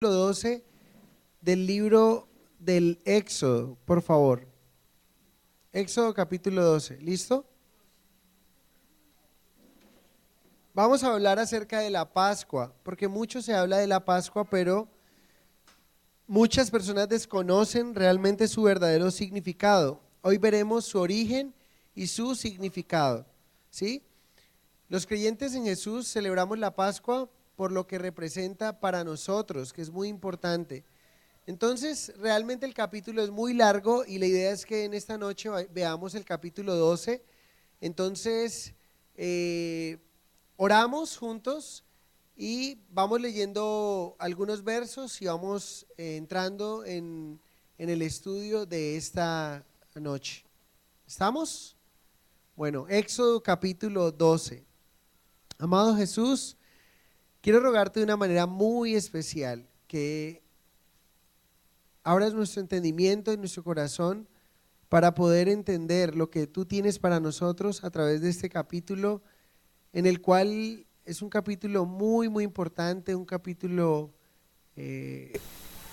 12 del libro del Éxodo, por favor. Éxodo capítulo 12, ¿listo? Vamos a hablar acerca de la Pascua, porque mucho se habla de la Pascua, pero muchas personas desconocen realmente su verdadero significado. Hoy veremos su origen y su significado, ¿sí? Los creyentes en Jesús celebramos la Pascua por lo que representa para nosotros, que es muy importante. Entonces, realmente el capítulo es muy largo y la idea es que en esta noche veamos el capítulo 12. Entonces, oramos juntos y vamos leyendo algunos versos y vamos entrando en el estudio de esta noche. ¿Estamos? Bueno, Éxodo capítulo 12. Amado Jesús, quiero rogarte de una manera muy especial que abras nuestro entendimiento y nuestro corazón para poder entender lo que tú tienes para nosotros a través de este capítulo, en el cual es un capítulo muy, muy importante, un capítulo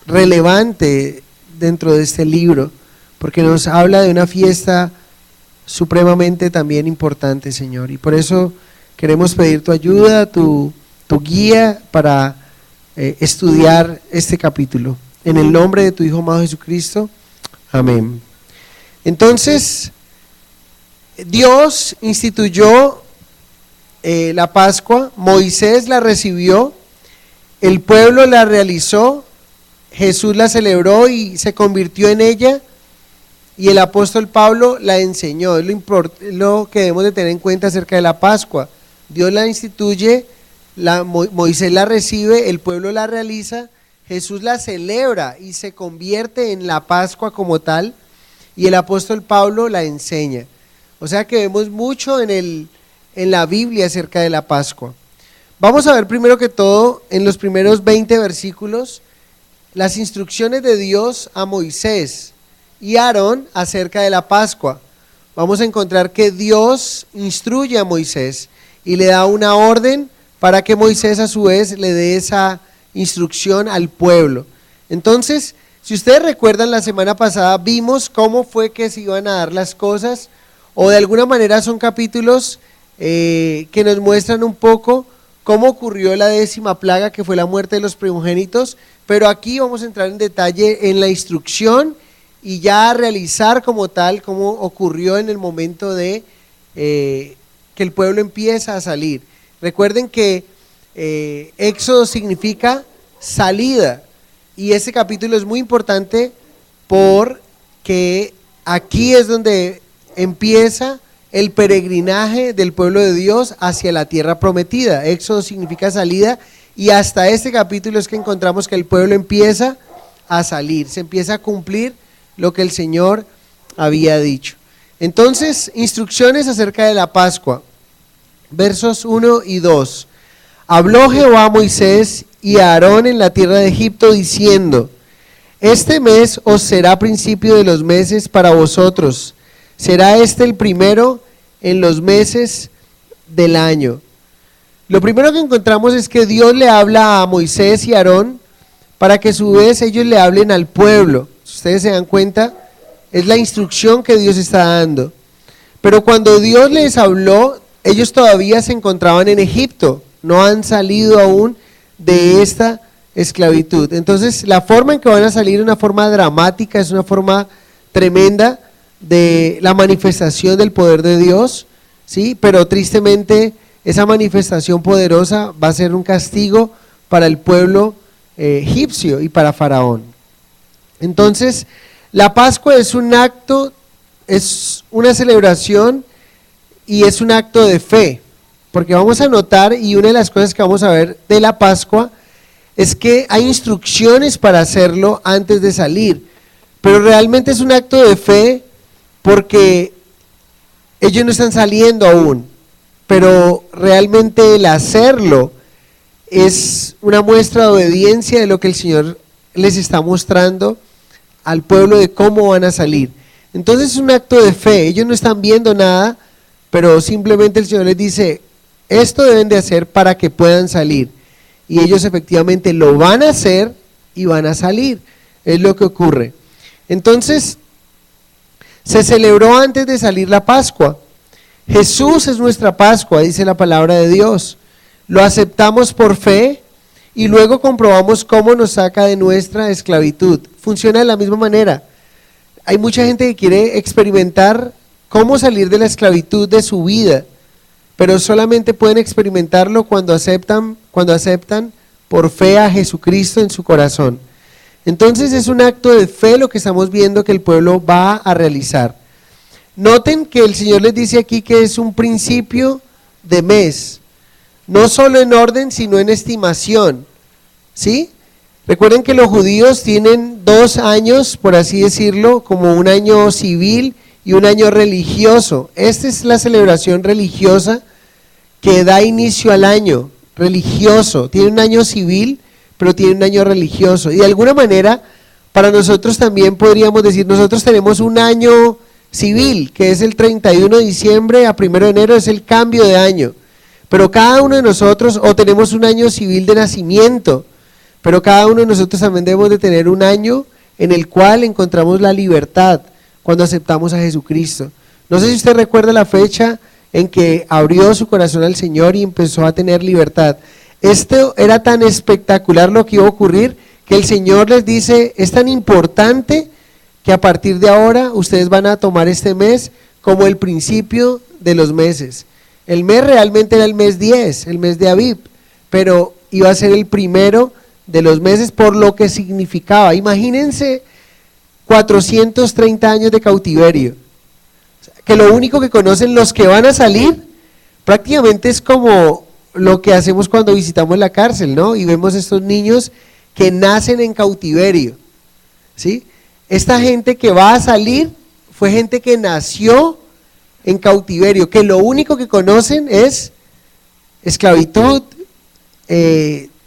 relevante dentro de este libro, porque nos habla de una fiesta supremamente también importante, Señor, y por eso queremos pedir tu ayuda, tu guía para estudiar este capítulo. En el nombre de tu Hijo amado Jesucristo, amén. Entonces, Dios instituyó la Pascua, Moisés la recibió, el pueblo la realizó, Jesús la celebró y se convirtió en ella, y el apóstol Pablo la enseñó. Es lo que debemos de tener en cuenta acerca de la Pascua. Dios la instituye, Moisés la recibe, el pueblo la realiza, Jesús la celebra y se convierte en la Pascua como tal, y el apóstol Pablo la enseña. O sea que vemos mucho en la Biblia acerca de la Pascua. Vamos a ver primero que todo en los primeros 20 versículos las instrucciones de Dios a Moisés y a Aarón acerca de la Pascua. Vamos a encontrar que Dios instruye a Moisés y le da una orden para que Moisés a su vez le dé esa instrucción al pueblo. Entonces, si ustedes recuerdan, la semana pasada vimos cómo fue que se iban a dar las cosas, o de alguna manera son capítulos que nos muestran un poco cómo ocurrió la 10ª plaga, que fue la muerte de los primogénitos, pero aquí vamos a entrar en detalle en la instrucción y ya a realizar como tal, cómo ocurrió en el momento de que el pueblo empieza a salir. Recuerden que Éxodo significa salida, y ese capítulo es muy importante porque aquí es donde empieza el peregrinaje del pueblo de Dios hacia la tierra prometida. Éxodo significa salida, y hasta este capítulo es que encontramos que el pueblo empieza a salir, se empieza a cumplir lo que el Señor había dicho. Entonces, instrucciones acerca de la Pascua, versos 1 y 2. Habló Jehová a Moisés y a Aarón en la tierra de Egipto, diciendo: este mes os será principio de los meses para vosotros, será este el primero en los meses del año. Lo primero que encontramos es que Dios le habla a Moisés y a Aarón para que a su vez ellos le hablen al pueblo. Si ustedes se dan cuenta, es la instrucción que Dios está dando. Pero cuando Dios les habló, ellos todavía se encontraban en Egipto, no han salido aún de esta esclavitud. Entonces, la forma en que van a salir es una forma dramática, es una forma tremenda de la manifestación del poder de Dios, ¿sí? Pero tristemente esa manifestación poderosa va a ser un castigo para el pueblo egipcio y para Faraón. Entonces, la Pascua es un acto, es una celebración y es un acto de fe, porque vamos a notar, y una de las cosas que vamos a ver de la Pascua es que hay instrucciones para hacerlo antes de salir, pero realmente es un acto de fe porque ellos no están saliendo aún, pero realmente el hacerlo es una muestra de obediencia de lo que el Señor les está mostrando al pueblo de cómo van a salir. Entonces es un acto de fe, ellos no están viendo nada, pero simplemente el Señor les dice: esto deben de hacer para que puedan salir, y ellos efectivamente lo van a hacer y van a salir. Es lo que ocurre. Entonces, se celebró antes de salir la Pascua. Jesús es nuestra Pascua, dice la palabra de Dios. Lo aceptamos por fe y luego comprobamos cómo nos saca de nuestra esclavitud. Funciona de la misma manera. Hay mucha gente que quiere experimentar cómo salir de la esclavitud de su vida, pero solamente pueden experimentarlo cuando aceptan por fe a Jesucristo en su corazón. Entonces es un acto de fe lo que estamos viendo que el pueblo va a realizar. Noten que el Señor les dice aquí que es un principio de mes, no solo en orden, sino en estimación, ¿sí? Recuerden que los judíos tienen 2 años, por así decirlo, como un año civil y un año religioso. Esta es la celebración religiosa que da inicio al año religioso. Tiene un año civil, pero tiene un año religioso. Y de alguna manera, para nosotros también podríamos decir, nosotros tenemos un año civil, que es el 31 de diciembre a 1 de enero, es el cambio de año. Pero cada uno de nosotros, o tenemos un año civil de nacimiento, pero cada uno de nosotros también debemos de tener un año en el cual encontramos la libertad cuando aceptamos a Jesucristo. No sé si usted recuerda la fecha en que abrió su corazón al Señor y empezó a tener libertad. Esto era tan espectacular lo que iba a ocurrir, que el Señor les dice, es tan importante que a partir de ahora ustedes van a tomar este mes como el principio de los meses. El mes realmente era el mes 10, el mes de Abib, pero iba a ser el primero de los meses por lo que significaba. Imagínense 430 años de cautiverio, que lo único que conocen los que van a salir prácticamente es como lo que hacemos cuando visitamos la cárcel, ¿no? Y vemos estos niños que nacen en cautiverio, ¿sí? Esta gente que va a salir fue gente que nació en cautiverio, que lo único que conocen es esclavitud,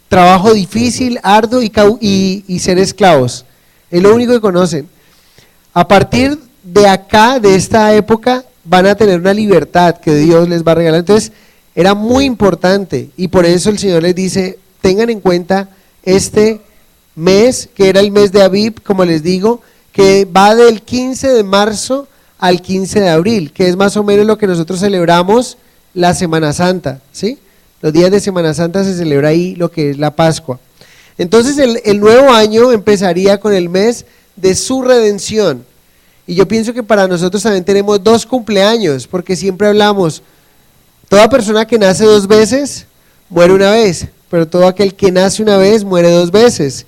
trabajo difícil, arduo y ser esclavos. Es lo único que conocen. A partir de acá, de esta época, van a tener una libertad que Dios les va a regalar. Entonces, era muy importante y por eso el Señor les dice, tengan en cuenta este mes, que era el mes de Abib, como les digo, que va del 15 de marzo al 15 de abril, que es más o menos lo que nosotros celebramos la Semana Santa, ¿sí? Los días de Semana Santa se celebra ahí lo que es la Pascua. Entonces el nuevo año empezaría con el mes de su redención. Y yo pienso que para nosotros también tenemos 2 cumpleaños, porque siempre hablamos, toda persona que nace 2 veces, muere una vez, pero todo aquel que nace una vez, muere 2 veces.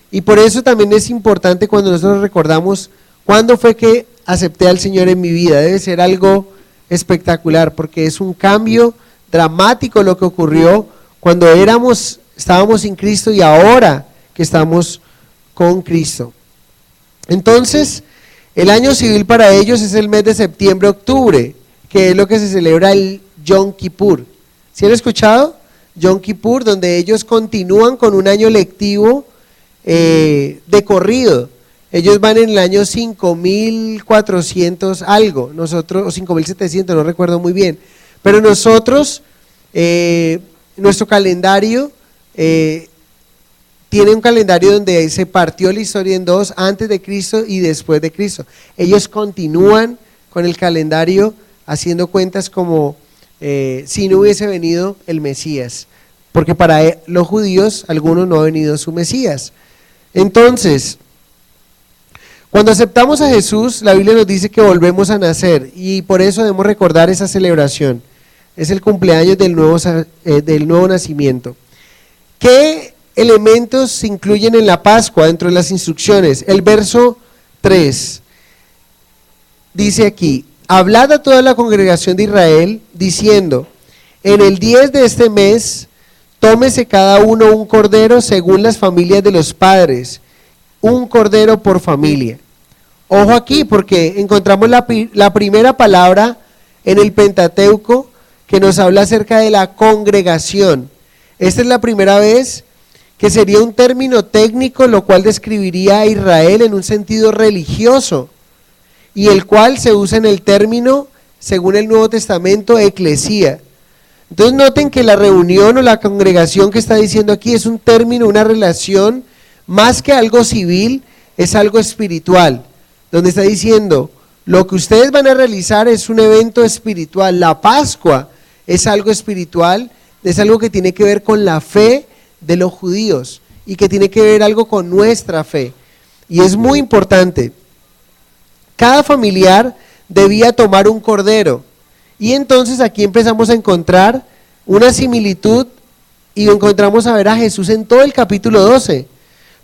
Y por eso también es importante cuando nosotros recordamos, ¿cuándo fue que acepté al Señor en mi vida? Debe ser algo espectacular, porque es un cambio dramático lo que ocurrió cuando estábamos sin Cristo y ahora que estamos con Cristo. Entonces, el año civil para ellos es el mes de septiembre-octubre, que es lo que se celebra el Yom Kippur. ¿Sí han escuchado? Yom Kippur, donde ellos continúan con un año lectivo de corrido. Ellos van en el año 5400 algo, nosotros, o 5700, no recuerdo muy bien. Pero nosotros, nuestro calendario tiene un calendario donde se partió la historia en 2, antes de Cristo y después de Cristo. Ellos continúan con el calendario haciendo cuentas como si no hubiese venido el Mesías, porque para los judíos, algunos no ha venido su Mesías. Entonces, cuando aceptamos a Jesús, la Biblia nos dice que volvemos a nacer y por eso debemos recordar esa celebración. Es el cumpleaños del nuevo nacimiento. ¿Qué elementos se incluyen en la Pascua dentro de las instrucciones? El verso 3 dice aquí, hablad a toda la congregación de Israel diciendo, en el 10 de este mes, tómese cada uno un cordero según las familias de los padres, un cordero por familia. Ojo aquí porque encontramos la primera palabra en el Pentateuco que nos habla acerca de la congregación. Esta es la primera vez que sería un término técnico, lo cual describiría a Israel en un sentido religioso, y el cual se usa en el término, según el Nuevo Testamento, eclesía. Entonces noten que la reunión o la congregación que está diciendo aquí es un término, una relación más que algo civil, es algo espiritual, donde está diciendo, lo que ustedes van a realizar es un evento espiritual. La Pascua es algo espiritual, es algo que tiene que ver con la fe de los judíos y que tiene que ver algo con nuestra fe. Y es muy importante. Cada familiar debía tomar un cordero. Y entonces aquí empezamos a encontrar una similitud y encontramos a ver a Jesús en todo el capítulo 12.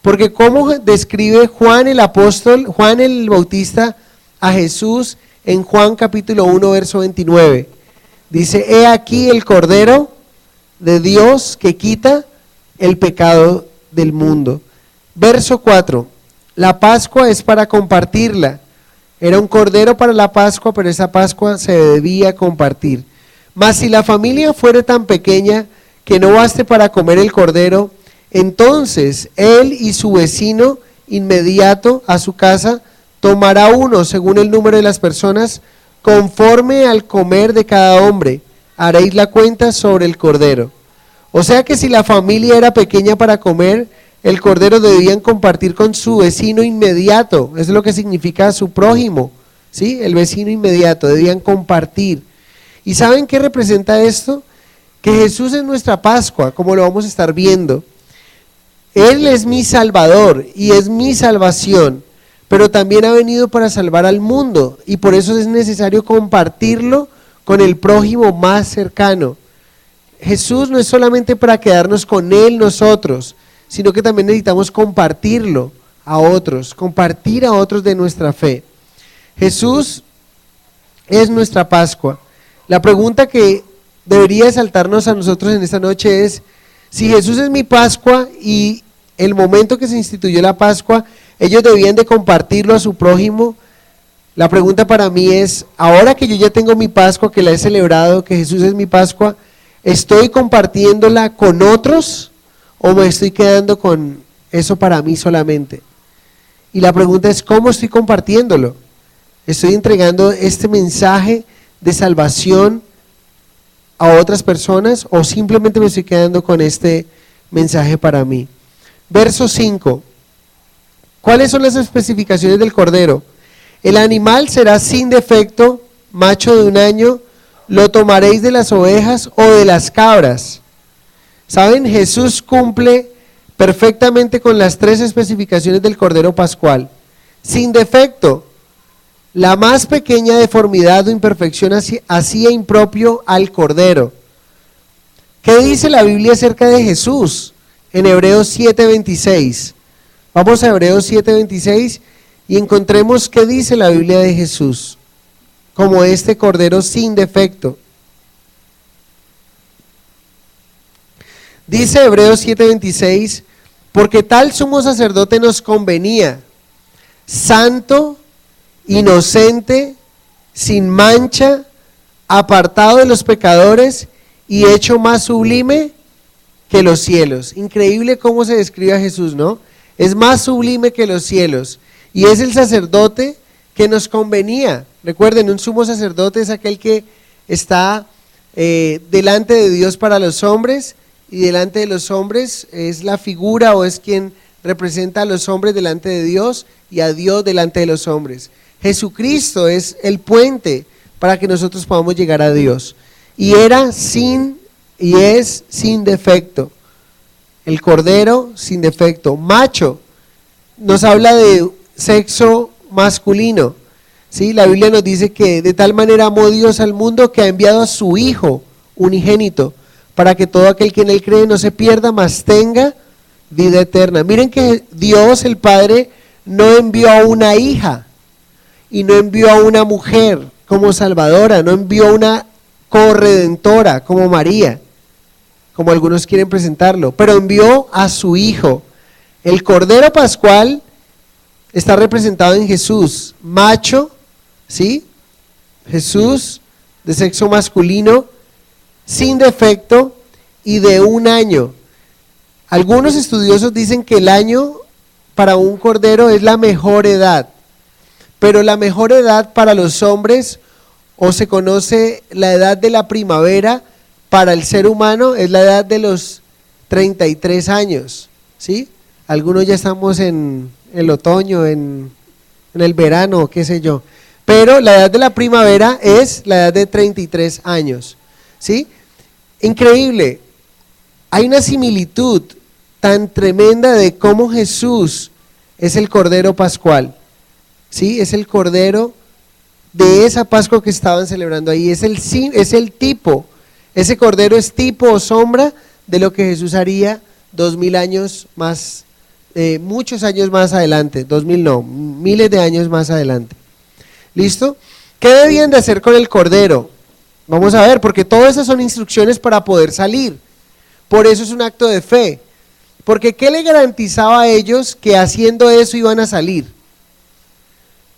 Porque cómo describe Juan el apóstol, Juan el Bautista a Jesús en Juan capítulo 1 verso 29. Dice, he aquí el Cordero de Dios que quita el pecado del mundo. Verso 4, la Pascua es para compartirla. Era un cordero para la Pascua, pero esa Pascua se debía compartir. Mas si la familia fuere tan pequeña que no baste para comer el cordero, entonces él y su vecino inmediato a su casa tomará uno según el número de las personas, conforme al comer de cada hombre, haréis la cuenta sobre el cordero. O sea que si la familia era pequeña para comer, el cordero debían compartir con su vecino inmediato, eso es lo que significa su prójimo, ¿sí? El vecino inmediato, debían compartir. ¿Y saben qué representa esto? Que Jesús es nuestra Pascua, como lo vamos a estar viendo. Él es mi Salvador y es mi salvación, pero también ha venido para salvar al mundo y por eso es necesario compartirlo con el prójimo más cercano. Jesús no es solamente para quedarnos con Él nosotros, sino que también necesitamos compartirlo a otros, compartir a otros de nuestra fe. Jesús es nuestra Pascua. La pregunta que debería saltarnos a nosotros en esta noche es, si Jesús es mi Pascua y el momento que se instituyó la Pascua, ellos debían de compartirlo a su prójimo, la pregunta para mí es, ahora que yo ya tengo mi Pascua, que la he celebrado, que Jesús es mi Pascua, ¿estoy compartiéndola con otros o me estoy quedando con eso para mí solamente? Y la pregunta es, ¿cómo estoy compartiéndolo? ¿Estoy entregando este mensaje de salvación a otras personas o simplemente me estoy quedando con este mensaje para mí? Verso 5. ¿Cuáles son las especificaciones del cordero? El animal será sin defecto, macho de 1 año, lo tomaréis de las ovejas o de las cabras. ¿Saben? Jesús cumple perfectamente con las 3 especificaciones del cordero pascual. Sin defecto, la más pequeña deformidad o imperfección hacía impropio al cordero. ¿Qué dice la Biblia acerca de Jesús? En Hebreos 7:26. Vamos a Hebreos 7:26 y encontremos qué dice la Biblia de Jesús, como este cordero sin defecto. Dice Hebreos 7:26, porque tal sumo sacerdote nos convenía, santo, inocente, sin mancha, apartado de los pecadores y hecho más sublime que los cielos. Increíble cómo se describe a Jesús, ¿no? Es más sublime que los cielos y es el sacerdote que nos convenía. Recuerden, un sumo sacerdote es aquel que está delante de Dios para los hombres y delante de los hombres es la figura o es quien representa a los hombres delante de Dios y a Dios delante de los hombres. Jesucristo es el puente para que nosotros podamos llegar a Dios y es sin defecto. El cordero sin defecto, macho, nos habla de sexo masculino, ¿sí? La Biblia nos dice que de tal manera amó Dios al mundo que ha enviado a su Hijo unigénito, para que todo aquel que en él cree no se pierda, mas tenga vida eterna. Miren que Dios el Padre no envió a una hija y no envió a una mujer como salvadora, no envió a una corredentora como María, como algunos quieren presentarlo, pero envió a su Hijo. El Cordero Pascual está representado en Jesús, macho, ¿sí? Jesús de sexo masculino, sin defecto y de 1 año. Algunos estudiosos dicen que el año para un cordero es la mejor edad, pero la mejor edad para los hombres, o se conoce la edad de la primavera, para el ser humano es la edad de los 33 años, ¿sí? algunos ya estamos en el otoño, en el verano, qué sé yo. Pero la edad de la primavera es la edad de 33 años, ¿sí? Increíble, hay una similitud tan tremenda de cómo Jesús es el Cordero Pascual, ¿sí? Es el Cordero de esa Pascua que estaban celebrando ahí, es el tipo, ese Cordero es tipo o sombra de lo que Jesús haría 2000 años más, muchos años más adelante, 2000 no, miles de años más adelante. ¿Listo? ¿Qué debían de hacer con el Cordero? Vamos a ver, porque todas esas son instrucciones para poder salir. Por eso es un acto de fe. Porque ¿qué le garantizaba a ellos que haciendo eso iban a salir?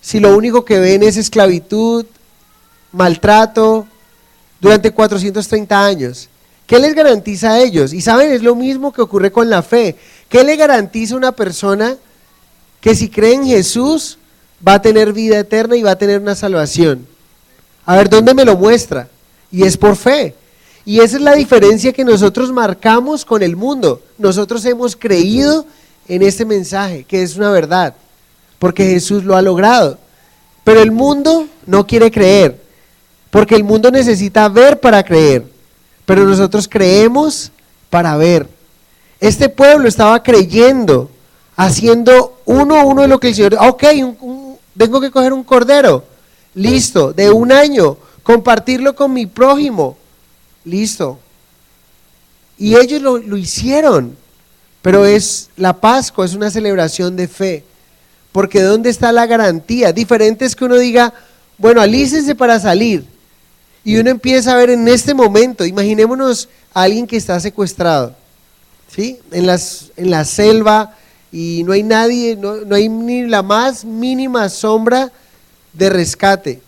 Si lo único que ven es esclavitud, maltrato, durante 430 años. ¿Qué les garantiza a ellos? Y saben, es lo mismo que ocurre con la fe. ¿Qué le garantiza a una persona que si cree en Jesús va a tener vida eterna y va a tener una salvación? A ver, ¿dónde me lo muestra? Y es por fe. Y esa es la diferencia que nosotros marcamos con el mundo. Nosotros hemos creído en este mensaje, que es una verdad, porque Jesús lo ha logrado. Pero el mundo no quiere creer, porque el mundo necesita ver para creer. Pero nosotros creemos para ver. Este pueblo estaba creyendo, haciendo uno a uno de lo que el Señor, ok, tengo que coger un cordero, listo, de 1 año, compartirlo con mi prójimo, listo. Y ellos lo hicieron, pero es la Pascua, es una celebración de fe, porque ¿dónde está la garantía? Diferente es que uno diga, bueno, alícense para salir, y uno empieza a ver en este momento, imaginémonos a alguien que está secuestrado, ¿sí? En la selva, y no hay nadie, no hay ni la más mínima sombra de rescate,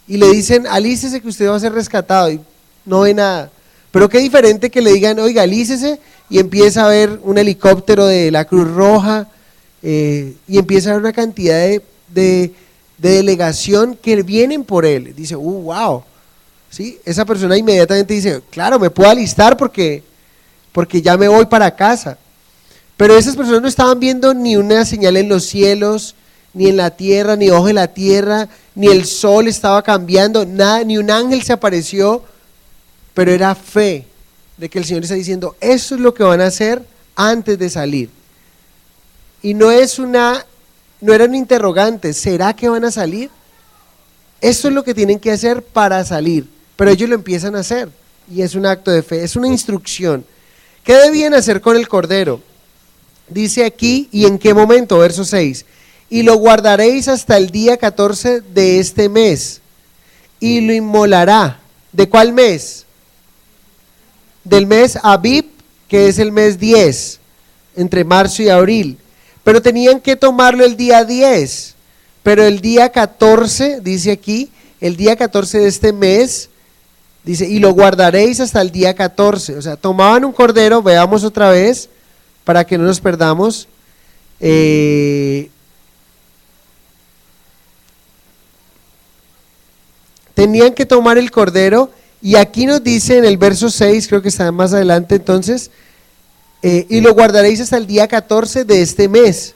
y le dicen, alícese que usted va a ser rescatado, y no ve nada. Pero qué diferente que le digan, oiga, alícese, y empieza a ver un helicóptero de la Cruz Roja, y empieza a ver una cantidad de delegación que vienen por él. Dice, wow, ¿sí? Esa persona inmediatamente dice, claro, me puedo alistar porque ya me voy para casa. Pero esas personas no estaban viendo ni una señal en los cielos, ni en la tierra, ni ojo de la tierra, ni el sol estaba cambiando, nada, ni un ángel se apareció, pero era fe de que el Señor está diciendo, eso es lo que van a hacer antes de salir. Y no era un interrogante, ¿será que van a salir? Eso es lo que tienen que hacer para salir, pero ellos lo empiezan a hacer, y es un acto de fe, es una instrucción. ¿Qué debían hacer con el cordero? Dice aquí, ¿y en qué momento? Verso 6, y lo guardaréis hasta el día 14 de este mes, y lo inmolará. ¿De cuál mes? Del mes Abib, que es el mes 10, entre marzo y abril, pero tenían que tomarlo el día 10, pero el día 14, dice aquí, el día 14 de este mes, dice, y lo guardaréis hasta el día 14, o sea, tomaban un cordero, veamos otra vez, para que no nos perdamos, tenían que tomar el cordero, y aquí nos dice en el verso 6, creo que está más adelante entonces, y lo guardaréis hasta el día 14 de este mes,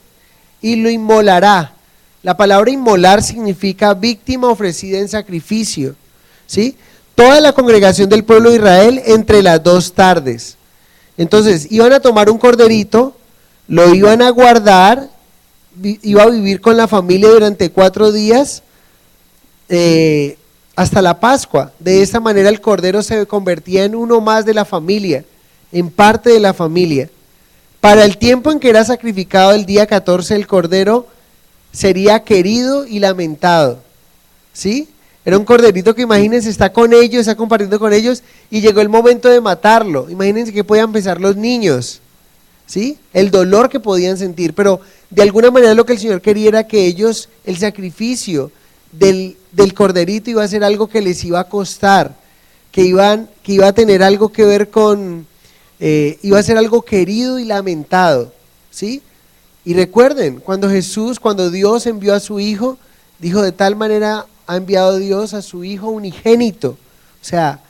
y lo inmolará. La palabra inmolar significa víctima ofrecida en sacrificio, ¿sí? Toda la congregación del pueblo de Israel entre las 2 tardes. Entonces, iban a tomar un corderito, lo iban a guardar, iba a vivir con la familia durante 4 días, hasta la Pascua. De esta manera el cordero se convertía en uno más de la familia, en parte de la familia. Para el tiempo en que era sacrificado el día 14, el cordero sería querido y lamentado, ¿sí? Era un corderito que, imagínense, está con ellos, está compartiendo con ellos, y llegó el momento de matarlo. Imagínense que podían pensar los niños, ¿sí? El dolor que podían sentir, pero de alguna manera lo que el Señor quería era que ellos, el sacrificio del corderito iba a ser algo que les iba a costar, que iba a tener algo que ver con, iba a ser algo querido y lamentado, ¿sí? Y recuerden, cuando Dios envió a su Hijo, dijo, de tal manera ha enviado Dios a su Hijo unigénito, o sea,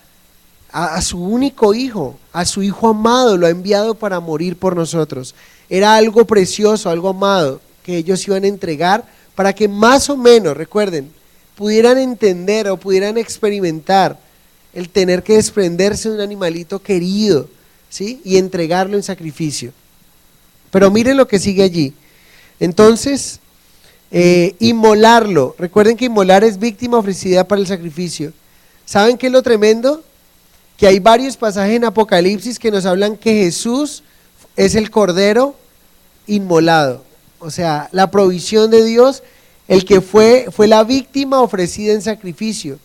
a su único Hijo, a su Hijo amado, lo ha enviado para morir por nosotros. era algo precioso, algo amado, que ellos iban a entregar para que más o menos, recuerden, pudieran entender o pudieran experimentar el tener que desprenderse de un animalito querido, ¿sí? Y entregarlo en sacrificio. Pero miren lo que sigue allí. Entonces, inmolarlo. Recuerden que inmolar es víctima ofrecida para el sacrificio. ¿Saben qué es lo tremendo? Que hay varios pasajes en Apocalipsis que nos hablan que Jesús es el Cordero inmolado. O sea, la provisión de Dios, el que fue la víctima ofrecida en sacrificio.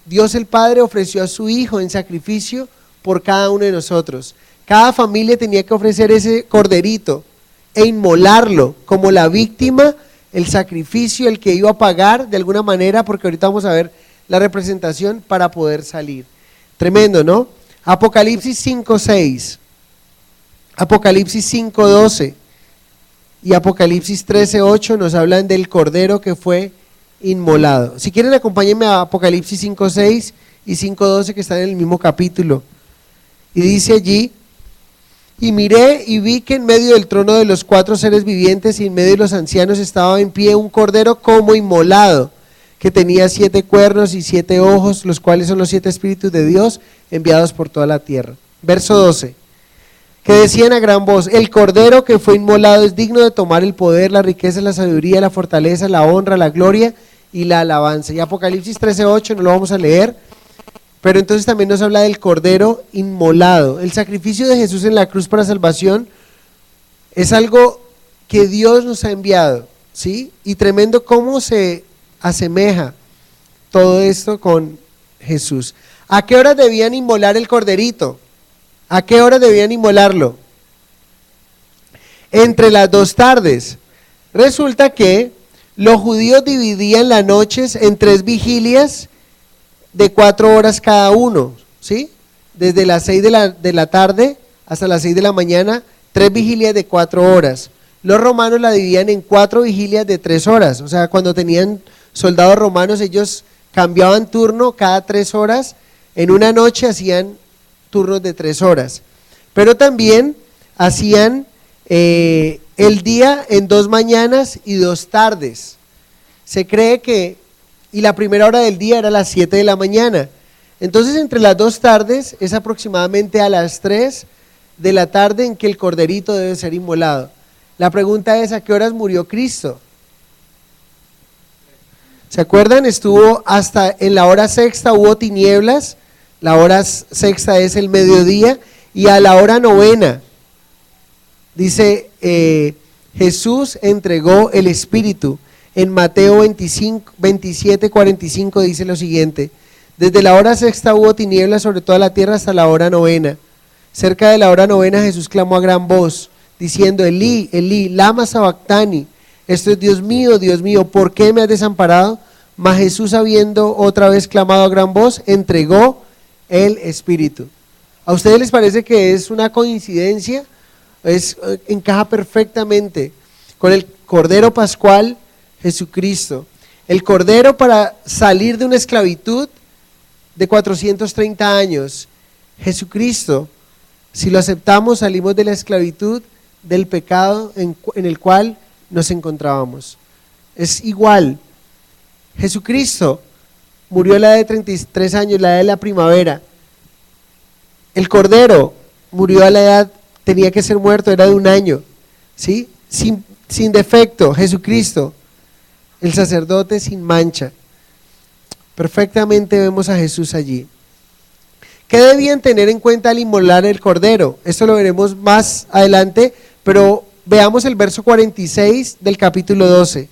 Dios el Padre ofreció a su Hijo en sacrificio por cada uno de nosotros. Cada familia tenía que ofrecer ese corderito e inmolarlo como la víctima, el sacrificio, el que iba a pagar de alguna manera, porque ahorita vamos a ver la representación para poder salir. Tremendo, ¿no? Apocalipsis 5:6, Apocalipsis 5:12 y Apocalipsis 13:8 nos hablan del cordero que fue inmolado. Si quieren, acompáñenme a Apocalipsis 5:6 y 5:12 que están en el mismo capítulo. Y dice allí: y miré y vi que en medio del trono de los 4 seres vivientes y en medio de los ancianos estaba en pie un cordero como inmolado, que tenía 7 cuernos y 7 ojos, los cuales son los 7 espíritus de Dios enviados por toda la tierra. Verso 12, que decían a gran voz: el cordero que fue inmolado es digno de tomar el poder, la riqueza, la sabiduría, la fortaleza, la honra, la gloria y la alabanza. Y Apocalipsis 13:8 no lo vamos a leer, pero entonces también nos habla del cordero inmolado. El sacrificio de Jesús en la cruz para salvación es algo que Dios nos ha enviado, ¿sí? Y tremendo cómo se asemeja todo esto con Jesús. ¿A qué hora debían inmolar el corderito? ¿A qué hora debían inmolarlo? Entre las 2 tardes. Resulta que los judíos dividían las noches en 3 vigilias de 4 horas cada uno, ¿sí? Desde las 6 de la tarde hasta las 6 de la mañana, 3 vigilias de 4 horas. Los romanos la dividían en 4 vigilias de 3 horas, o sea, cuando tenían soldados romanos, ellos cambiaban turno cada 3 horas, en una noche hacían turnos de 3 horas, pero también hacían el día en 2 mañanas y 2 tardes. Se cree que, y la primera hora del día era a las 7 de la mañana, entonces entre las 2 tardes es aproximadamente a las 3 de la tarde en que el corderito debe ser inmolado. La pregunta es: ¿a qué horas murió Cristo? ¿Se acuerdan? Estuvo hasta en la hora sexta, hubo tinieblas. La hora sexta es el mediodía, y a la hora novena dice Jesús entregó el Espíritu. En Mateo 27:45 dice lo siguiente: desde la hora sexta hubo tinieblas sobre toda la tierra hasta la hora novena. Cerca de la hora novena Jesús clamó a gran voz, diciendo: Elí, Elí, lama sabactani. Esto es: Dios mío, ¿por qué me has desamparado? Mas Jesús, habiendo otra vez clamado a gran voz, entregó el Espíritu. ¿A ustedes les parece que es una coincidencia? Encaja perfectamente con el Cordero Pascual, Jesucristo. El Cordero para salir de una esclavitud de 430 años. Jesucristo, si lo aceptamos, salimos de la esclavitud del pecado en el cual nos encontrábamos. Es igual. Jesucristo murió a la edad de 33 años, la edad de la primavera. El Cordero murió a la edad, tenía que ser muerto, era de 1 año, ¿sí? Sin defecto. Jesucristo, el sacerdote sin mancha. Perfectamente vemos a Jesús allí. ¿Qué debían tener en cuenta al inmolar el Cordero? Esto lo veremos más adelante, pero veamos el verso 46 del capítulo 12.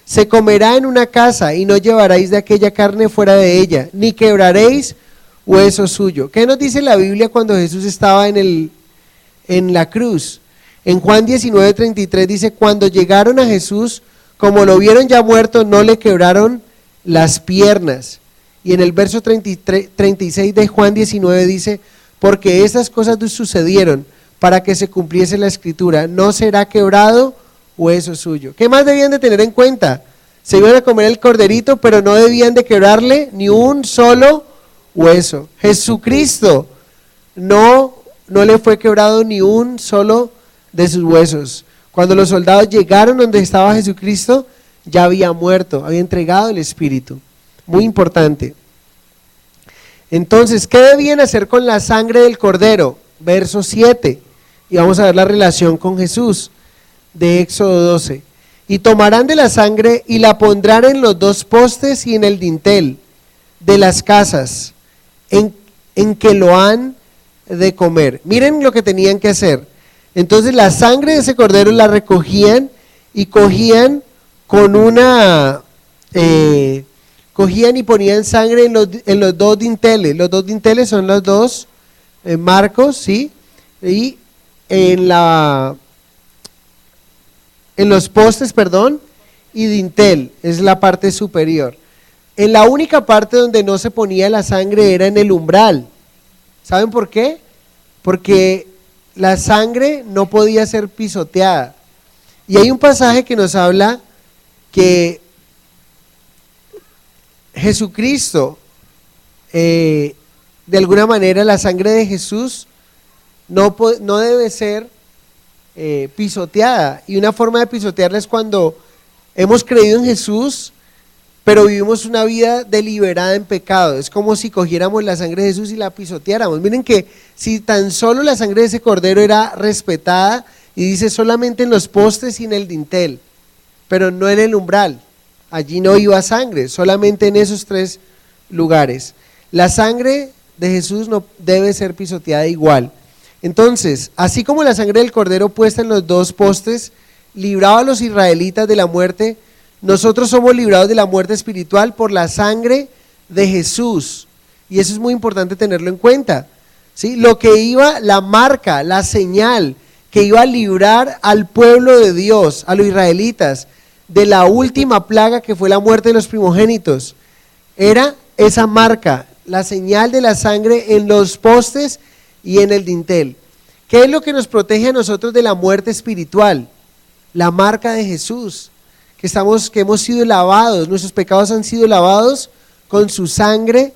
Se comerá en una casa y no llevaréis de aquella carne fuera de ella, ni quebraréis hueso suyo. ¿Qué nos dice la Biblia cuando Jesús estaba en la cruz? En Juan 19:33 dice: cuando llegaron a Jesús, como lo vieron ya muerto, no le quebraron las piernas. Y en el verso 36 de Juan 19 dice: porque estas cosas sucedieron para que se cumpliese la escritura, no será quebrado hueso suyo. ¿Qué más debían de tener en cuenta? Se iban a comer el corderito, pero no debían de quebrarle ni un solo hueso. Jesucristo no le fue quebrado ni un solo de sus huesos. Cuando los soldados llegaron donde estaba Jesucristo, ya había muerto, había entregado el Espíritu. Muy importante. Entonces, ¿qué debían hacer con la sangre del Cordero? Verso 7. Y vamos a ver la relación con Jesús de Éxodo 12. Y tomarán de la sangre y la pondrán en los dos postes y en el dintel de las casas en que lo han de comer. Miren lo que tenían que hacer. Entonces la sangre de ese cordero la recogían y cogían con cogían y ponían sangre en los dos dinteles. Los dos dinteles son los dos marcos, ¿sí? Y en los postes, y dintel, es la parte superior. En la única parte donde no se ponía la sangre era en el umbral. ¿Saben por qué? Porque la sangre no podía ser pisoteada. Y hay un pasaje que nos habla que Jesucristo, de alguna manera la sangre de Jesús no debe ser pisoteada. Y una forma de pisotearla es cuando hemos creído en Jesús, pero vivimos una vida deliberada en pecado. Es como si cogiéramos la sangre de Jesús y la pisoteáramos. Miren que si tan solo la sangre de ese cordero era respetada, y dice solamente en los postes y en el dintel, pero no en el umbral, allí no iba sangre, solamente en esos tres lugares. La sangre de Jesús no debe ser pisoteada igual. Entonces, así como la sangre del cordero puesta en los dos postes libraba a los israelitas de la muerte, nosotros somos librados de la muerte espiritual por la sangre de Jesús. Y eso es muy importante tenerlo en cuenta, ¿sí? Lo que iba, la marca, la señal que iba a librar al pueblo de Dios, a los israelitas, de la última plaga que fue la muerte de los primogénitos, era esa marca, la señal de la sangre en los postes y en el dintel. ¿Qué es lo que nos protege a nosotros de la muerte espiritual? La marca de Jesús, que hemos sido lavados, nuestros pecados han sido lavados con su sangre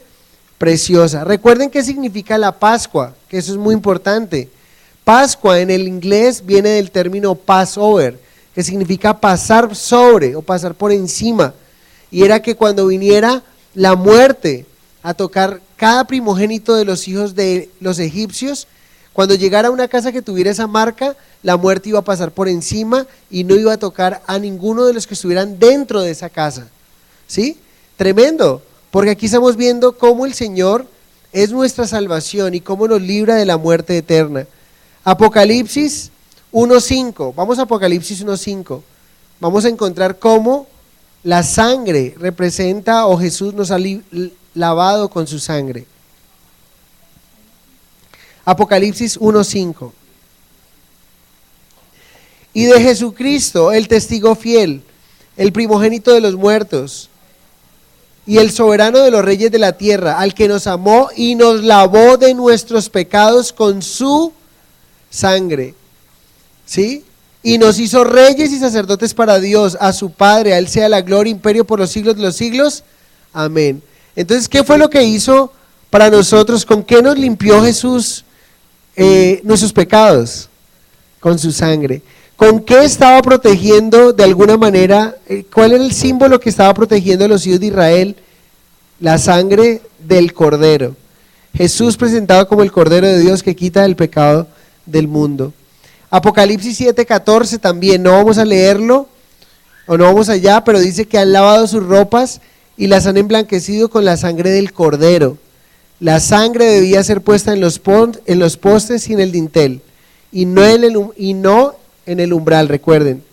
preciosa. Recuerden qué significa la Pascua, que eso es muy importante. Pascua en el inglés viene del término Passover, que significa pasar sobre o pasar por encima. Y era que cuando viniera la muerte a tocar cada primogénito de los hijos de los egipcios, cuando llegara a una casa que tuviera esa marca, la muerte iba a pasar por encima y no iba a tocar a ninguno de los que estuvieran dentro de esa casa. ¿Sí? Tremendo, porque aquí estamos viendo cómo el Señor es nuestra salvación y cómo nos libra de la muerte eterna. Apocalipsis 1.5, vamos a Apocalipsis 1.5, vamos a encontrar cómo la sangre representa o Jesús nos ha lavado con su sangre. Apocalipsis 1.5. Y de Jesucristo, el testigo fiel, el primogénito de los muertos y el soberano de los reyes de la tierra, al que nos amó y nos lavó de nuestros pecados con su sangre, ¿sí? Y nos hizo reyes y sacerdotes para Dios, a su Padre, a Él sea la gloria, imperio por los siglos de los siglos, amén. Entonces, ¿qué fue lo que hizo para nosotros? ¿Con qué nos limpió Jesús nuestros pecados? Con su sangre. ¿Con qué estaba protegiendo de alguna manera? ¿Cuál era el símbolo que estaba protegiendo a los hijos de Israel? La sangre del Cordero. Jesús presentado como el Cordero de Dios que quita el pecado del mundo. Apocalipsis 7:14 también, no vamos a leerlo, o no vamos allá, pero dice que han lavado sus ropas y las han emblanquecido con la sangre del Cordero. La sangre debía ser puesta en los postes y en el dintel, y no en el umbral, recuerden.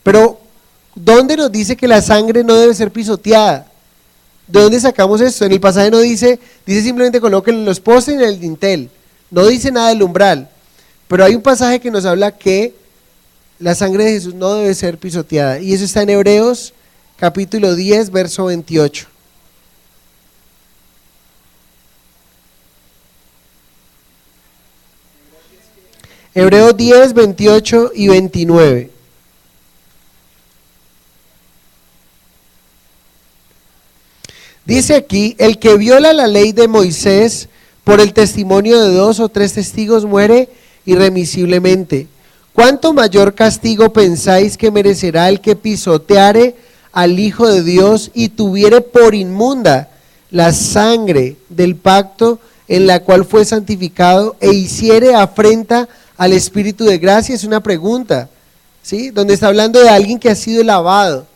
Pero, ¿dónde nos dice que la sangre no debe ser pisoteada? ¿De dónde sacamos esto? En el pasaje no dice simplemente coloquen en los postes y en el dintel, no dice nada del umbral, pero hay un pasaje que nos habla que la sangre de Jesús no debe ser pisoteada, y eso está en Hebreos capítulo 10, verso 28. Hebreos 10, 28 y 29. Dice aquí, el que viola la ley de Moisés por el testimonio de 2 o 3 testigos muere irremisiblemente. ¿Cuánto mayor castigo pensáis que merecerá el que pisoteare al Hijo de Dios y tuviere por inmunda la sangre del pacto en la cual fue santificado e hiciere afrenta al Espíritu de gracia? Es una pregunta, ¿sí? Donde está hablando de alguien que ha sido lavado,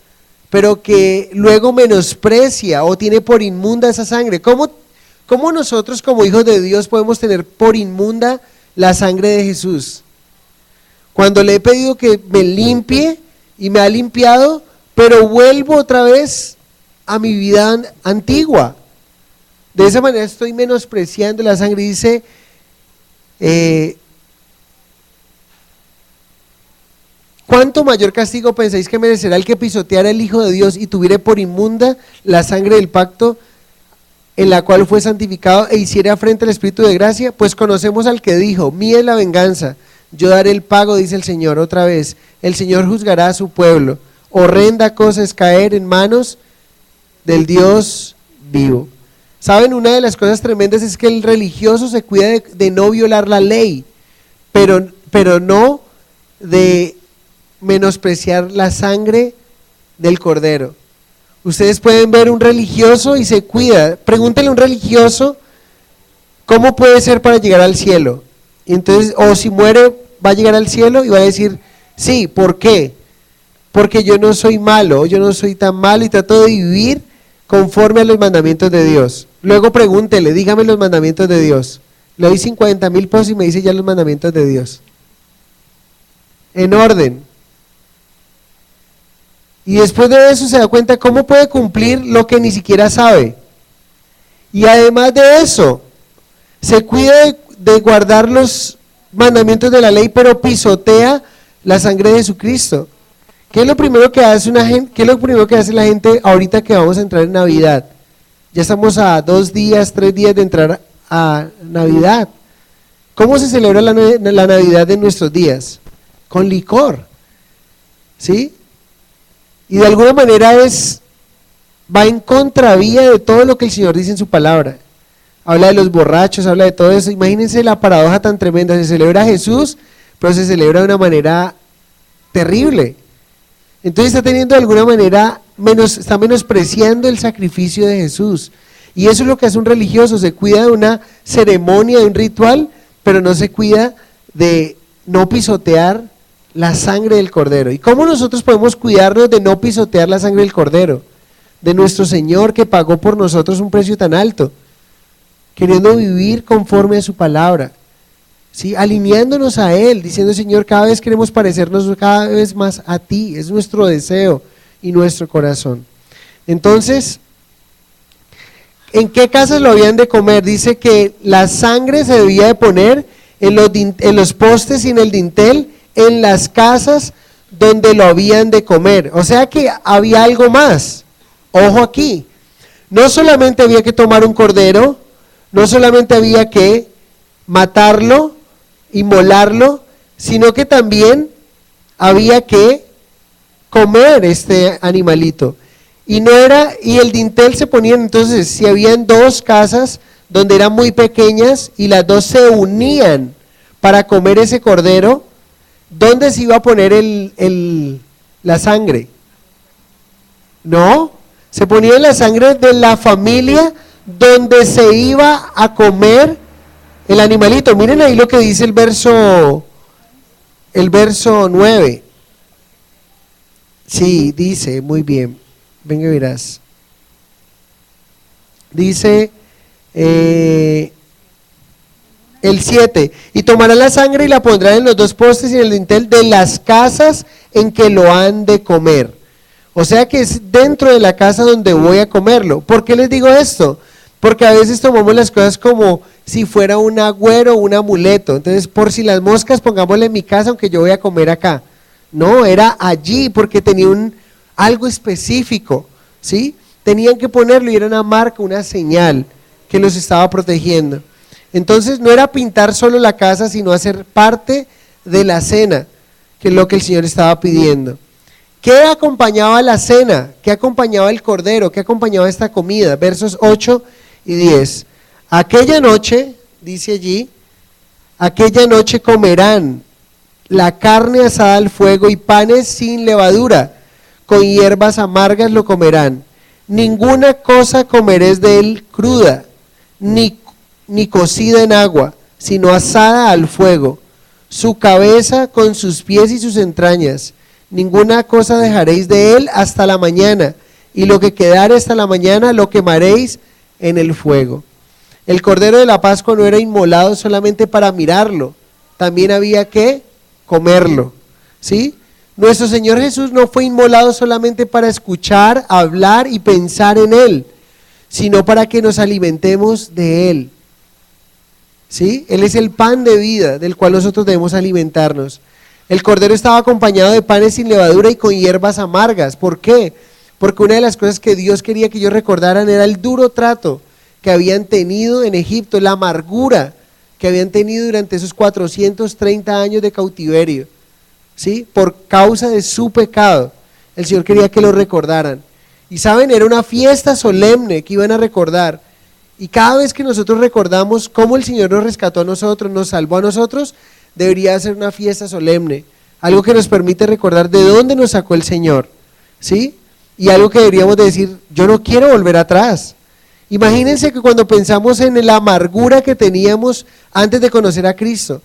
pero que luego menosprecia o tiene por inmunda esa sangre. ¿Cómo nosotros como hijos de Dios podemos tener por inmunda la sangre de Jesús? Cuando le he pedido que me limpie y me ha limpiado, pero vuelvo otra vez a mi vida antigua. De esa manera estoy menospreciando la sangre. Dice, ¿cuánto mayor castigo pensáis que merecerá el que pisoteara al Hijo de Dios y tuviere por inmunda la sangre del pacto en la cual fue santificado e hiciera afrenta al Espíritu de gracia? Pues conocemos al que dijo, mía es la venganza, yo daré el pago, dice el Señor. Otra vez, el Señor juzgará a su pueblo. Horrenda cosa es caer en manos del Dios vivo. ¿Saben? Una de las cosas tremendas es que el religioso se cuida de no violar la ley, pero no de menospreciar la sangre del Cordero. Ustedes pueden ver un religioso y se cuida. Pregúntenle a un religioso cómo puede ser para llegar al cielo. Y entonces, o si muere, va a llegar al cielo y va a decir, sí, ¿por qué? Porque yo no soy malo, yo no soy tan malo y trato de vivir conforme a los mandamientos de Dios. Luego pregúntele, dígame los mandamientos de Dios. Le doy 50,000 pesos y me dice ya los mandamientos de Dios. En orden. Y después de eso se da cuenta cómo puede cumplir lo que ni siquiera sabe. Y además de eso, se cuida de guardar los mandamientos de la ley, pero pisotea la sangre de Jesucristo. ¿Qué es lo primero que hace qué es lo primero que hace la gente ahorita que vamos a entrar en Navidad? Ya estamos a 2 días, 3 días de entrar a Navidad. ¿Cómo se celebra la Navidad en nuestros días? Con licor, ¿sí? Y de alguna manera va en contravía de todo lo que el Señor dice en su palabra. Habla de los borrachos, habla de todo eso. Imagínense la paradoja tan tremenda. Se celebra a Jesús, pero se celebra de una manera terrible. Entonces está teniendo de alguna manera, está menospreciando el sacrificio de Jesús. Y eso es lo que hace un religioso, se cuida de una ceremonia, de un ritual, pero no se cuida de no pisotear la sangre del Cordero. ¿Y cómo nosotros podemos cuidarnos de no pisotear la sangre del Cordero? De nuestro Señor que pagó por nosotros un precio tan alto, queriendo vivir conforme a su palabra, ¿sí? Alineándonos a Él, diciendo, Señor, cada vez queremos parecernos cada vez más a ti, es nuestro deseo y nuestro corazón. Entonces, ¿en qué casas lo habían de comer? Dice que la sangre se debía de poner en los postes y en el dintel, en las casas donde lo habían de comer. O sea que había algo más. Ojo aquí, no solamente había que tomar un cordero, no solamente había que matarlo, inmolarlo, sino que también había que comer este animalito. Y el dintel se ponía, entonces, si habían 2 casas donde eran muy pequeñas y las 2 se unían para comer ese cordero, ¿dónde se iba a poner la sangre? No, se ponía la sangre de la familia donde se iba a comer el animalito. Miren ahí lo que dice el verso 9. Sí, dice, muy bien, venga y verás. Dice el 7, y tomará la sangre y la pondrá en los 2 postes y en el dintel de las casas en que lo han de comer. O sea que es dentro de la casa donde voy a comerlo. ¿Por qué les digo esto? Porque a veces tomamos las cosas como si fuera un agüero o un amuleto. Entonces, por si las moscas, pongámosle en mi casa aunque yo voy a comer acá. No, era allí porque tenía algo específico, ¿sí? Tenían que ponerlo y era una marca, una señal que los estaba protegiendo. Entonces, no era pintar solo la casa, sino hacer parte de la cena, que es lo que el Señor estaba pidiendo. ¿Qué acompañaba la cena? ¿Qué acompañaba el cordero? ¿Qué acompañaba esta comida? Versos 8 y 10. Aquella noche, dice allí, aquella noche comerán la carne asada al fuego y panes sin levadura, con hierbas amargas lo comerán. Ninguna cosa comeréis de él cruda, ni cocida en agua, sino asada al fuego. Su cabeza con sus pies y sus entrañas. Ninguna cosa dejaréis de él hasta la mañana, y lo que quedare hasta la mañana lo quemaréis en el fuego. El cordero de la Pascua no era inmolado solamente para mirarlo, también había que comerlo, ¿sí? Nuestro Señor Jesús no fue inmolado solamente para escuchar, hablar y pensar en Él, sino para que nos alimentemos de Él, ¿sí? Él es el pan de vida del cual nosotros debemos alimentarnos. El cordero estaba acompañado de panes sin levadura y con hierbas amargas. ¿Por qué? Porque una de las cosas que Dios quería que ellos recordaran era el duro trato que habían tenido en Egipto, la amargura que habían tenido durante esos 430 años de cautiverio, ¿sí? Por causa de su pecado. El Señor quería que lo recordaran. Y saben, era una fiesta solemne que iban a recordar. Y cada vez que nosotros recordamos cómo el Señor nos rescató a nosotros, nos salvó a nosotros, debería ser una fiesta solemne, algo que nos permite recordar de dónde nos sacó el Señor, ¿sí? Y algo que deberíamos de decir, yo no quiero volver atrás. Imagínense que cuando pensamos en la amargura que teníamos antes de conocer a Cristo,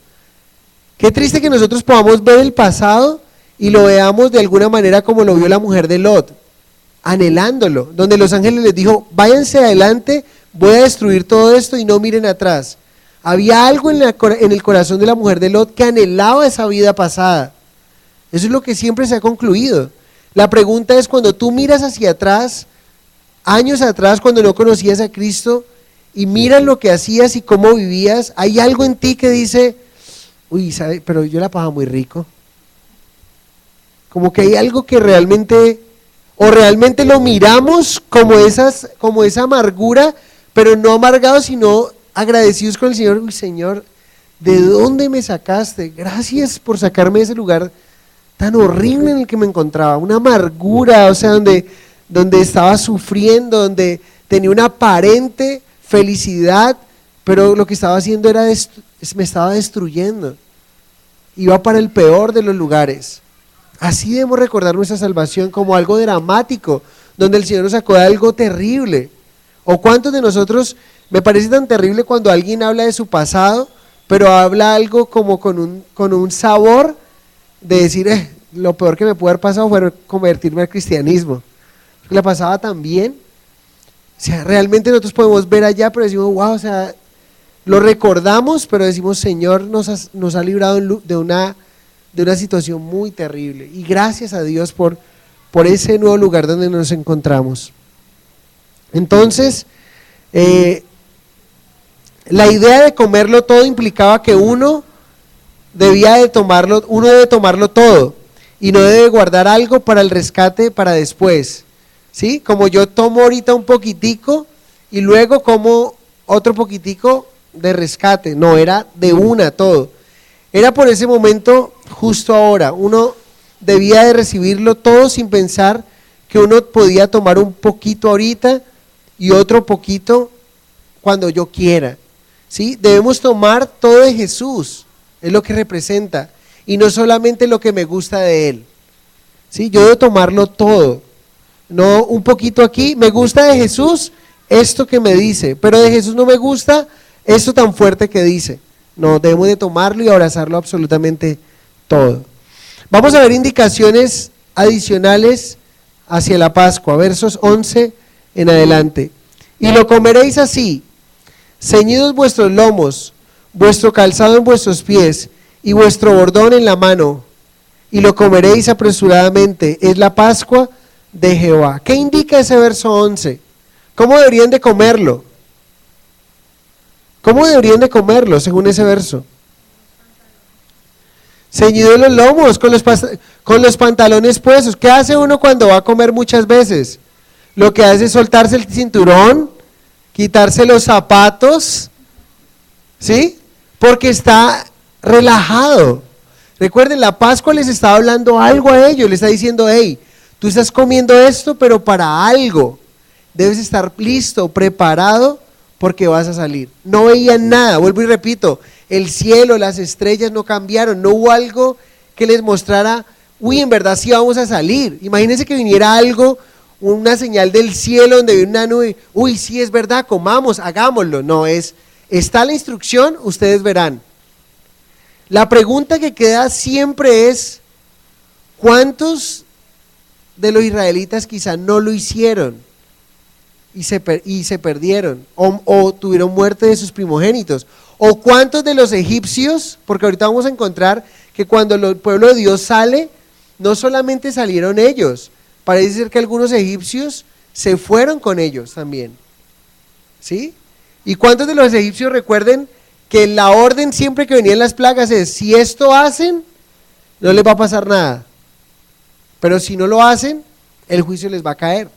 qué triste que nosotros podamos ver el pasado y lo veamos de alguna manera como lo vio la mujer de Lot, anhelándolo, donde los ángeles les dijo, váyanse adelante, voy a destruir todo esto y no miren atrás. Había algo en el corazón de la mujer de Lot que anhelaba esa vida pasada. Eso es lo que siempre se ha concluido. La pregunta es, cuando tú miras hacia atrás, años atrás, cuando no conocías a Cristo, y miras lo que hacías y cómo vivías, ¿hay algo en ti que dice, uy, ¿sabe? Pero yo la pasaba muy rico? Como que hay algo que realmente, o realmente lo miramos como esa amargura, pero no amargado, sino agradecidos con el Señor. Uy, Señor, ¿de dónde me sacaste? Gracias por sacarme de ese lugar tan horrible en el que me encontraba, una amargura, o sea, donde estaba sufriendo, donde tenía una aparente felicidad, pero lo que estaba haciendo me estaba destruyendo, iba para el peor de los lugares. Así debemos recordar nuestra salvación como algo dramático, donde el Señor nos sacó de algo terrible. ¿O cuántos de nosotros, me parece tan terrible cuando alguien habla de su pasado, pero habla algo como con un sabor de decir, lo peor que me pudo haber pasado fue convertirme al cristianismo? La pasaba tan bien. O sea, realmente nosotros podemos ver allá, pero decimos, wow, o sea, lo recordamos, pero decimos, Señor nos ha librado de una situación muy terrible. Y gracias a Dios por ese nuevo lugar donde nos encontramos. Entonces, la idea de comerlo todo implicaba que uno debe tomarlo todo y no debe guardar algo para el rescate para después, ¿sí? Como yo tomo ahorita un poquitico y luego como otro poquitico de rescate, no, era de una todo. Era por ese momento justo ahora, uno debía de recibirlo todo sin pensar que uno podía tomar un poquito ahorita y otro poquito cuando yo quiera, ¿sí? Debemos tomar todo de Jesús, es lo que representa, y no solamente lo que me gusta de Él, ¿sí? Yo debo tomarlo todo, no un poquito aquí, me gusta de Jesús esto que me dice, pero de Jesús no me gusta esto tan fuerte que dice. No, debemos de tomarlo y abrazarlo absolutamente todo. Vamos a ver indicaciones adicionales hacia la Pascua, versos 11 en adelante. Y lo comeréis así, ceñidos vuestros lomos, vuestro calzado en vuestros pies y vuestro bordón en la mano, y lo comeréis apresuradamente, es la Pascua de Jehová. ¿Qué indica ese verso 11? ¿Cómo deberían de comerlo? ¿Cómo deberían de comerlo según ese verso? Ceñidos los lomos, con los pantalones puestos. ¿Qué hace uno cuando va a comer muchas veces? Lo que hace es soltarse el cinturón, quitarse los zapatos, ¿sí? Porque está relajado. Recuerden, la Pascua les estaba hablando algo a ellos, les está diciendo, hey, tú estás comiendo esto, pero para algo. Debes estar listo, preparado, porque vas a salir. No veían nada, vuelvo y repito, el cielo, las estrellas no cambiaron, no hubo algo que les mostrara, uy, en verdad sí vamos a salir. Imagínense que viniera algo, una señal del cielo donde viene una nube, uy, sí es verdad, comamos, hagámoslo. No, está la instrucción, ustedes verán. La pregunta que queda siempre es, ¿cuántos de los israelitas quizá no lo hicieron y se perdieron o tuvieron muerte de sus primogénitos? ¿O cuántos de los egipcios, porque ahorita vamos a encontrar que cuando el pueblo de Dios sale, no solamente salieron ellos, parece ser que algunos egipcios se fueron con ellos también, ¿sí? ¿Y cuántos de los egipcios recuerden que la orden siempre que venían las plagas es, si esto hacen, no les va a pasar nada, pero si no lo hacen, el juicio les va a caer?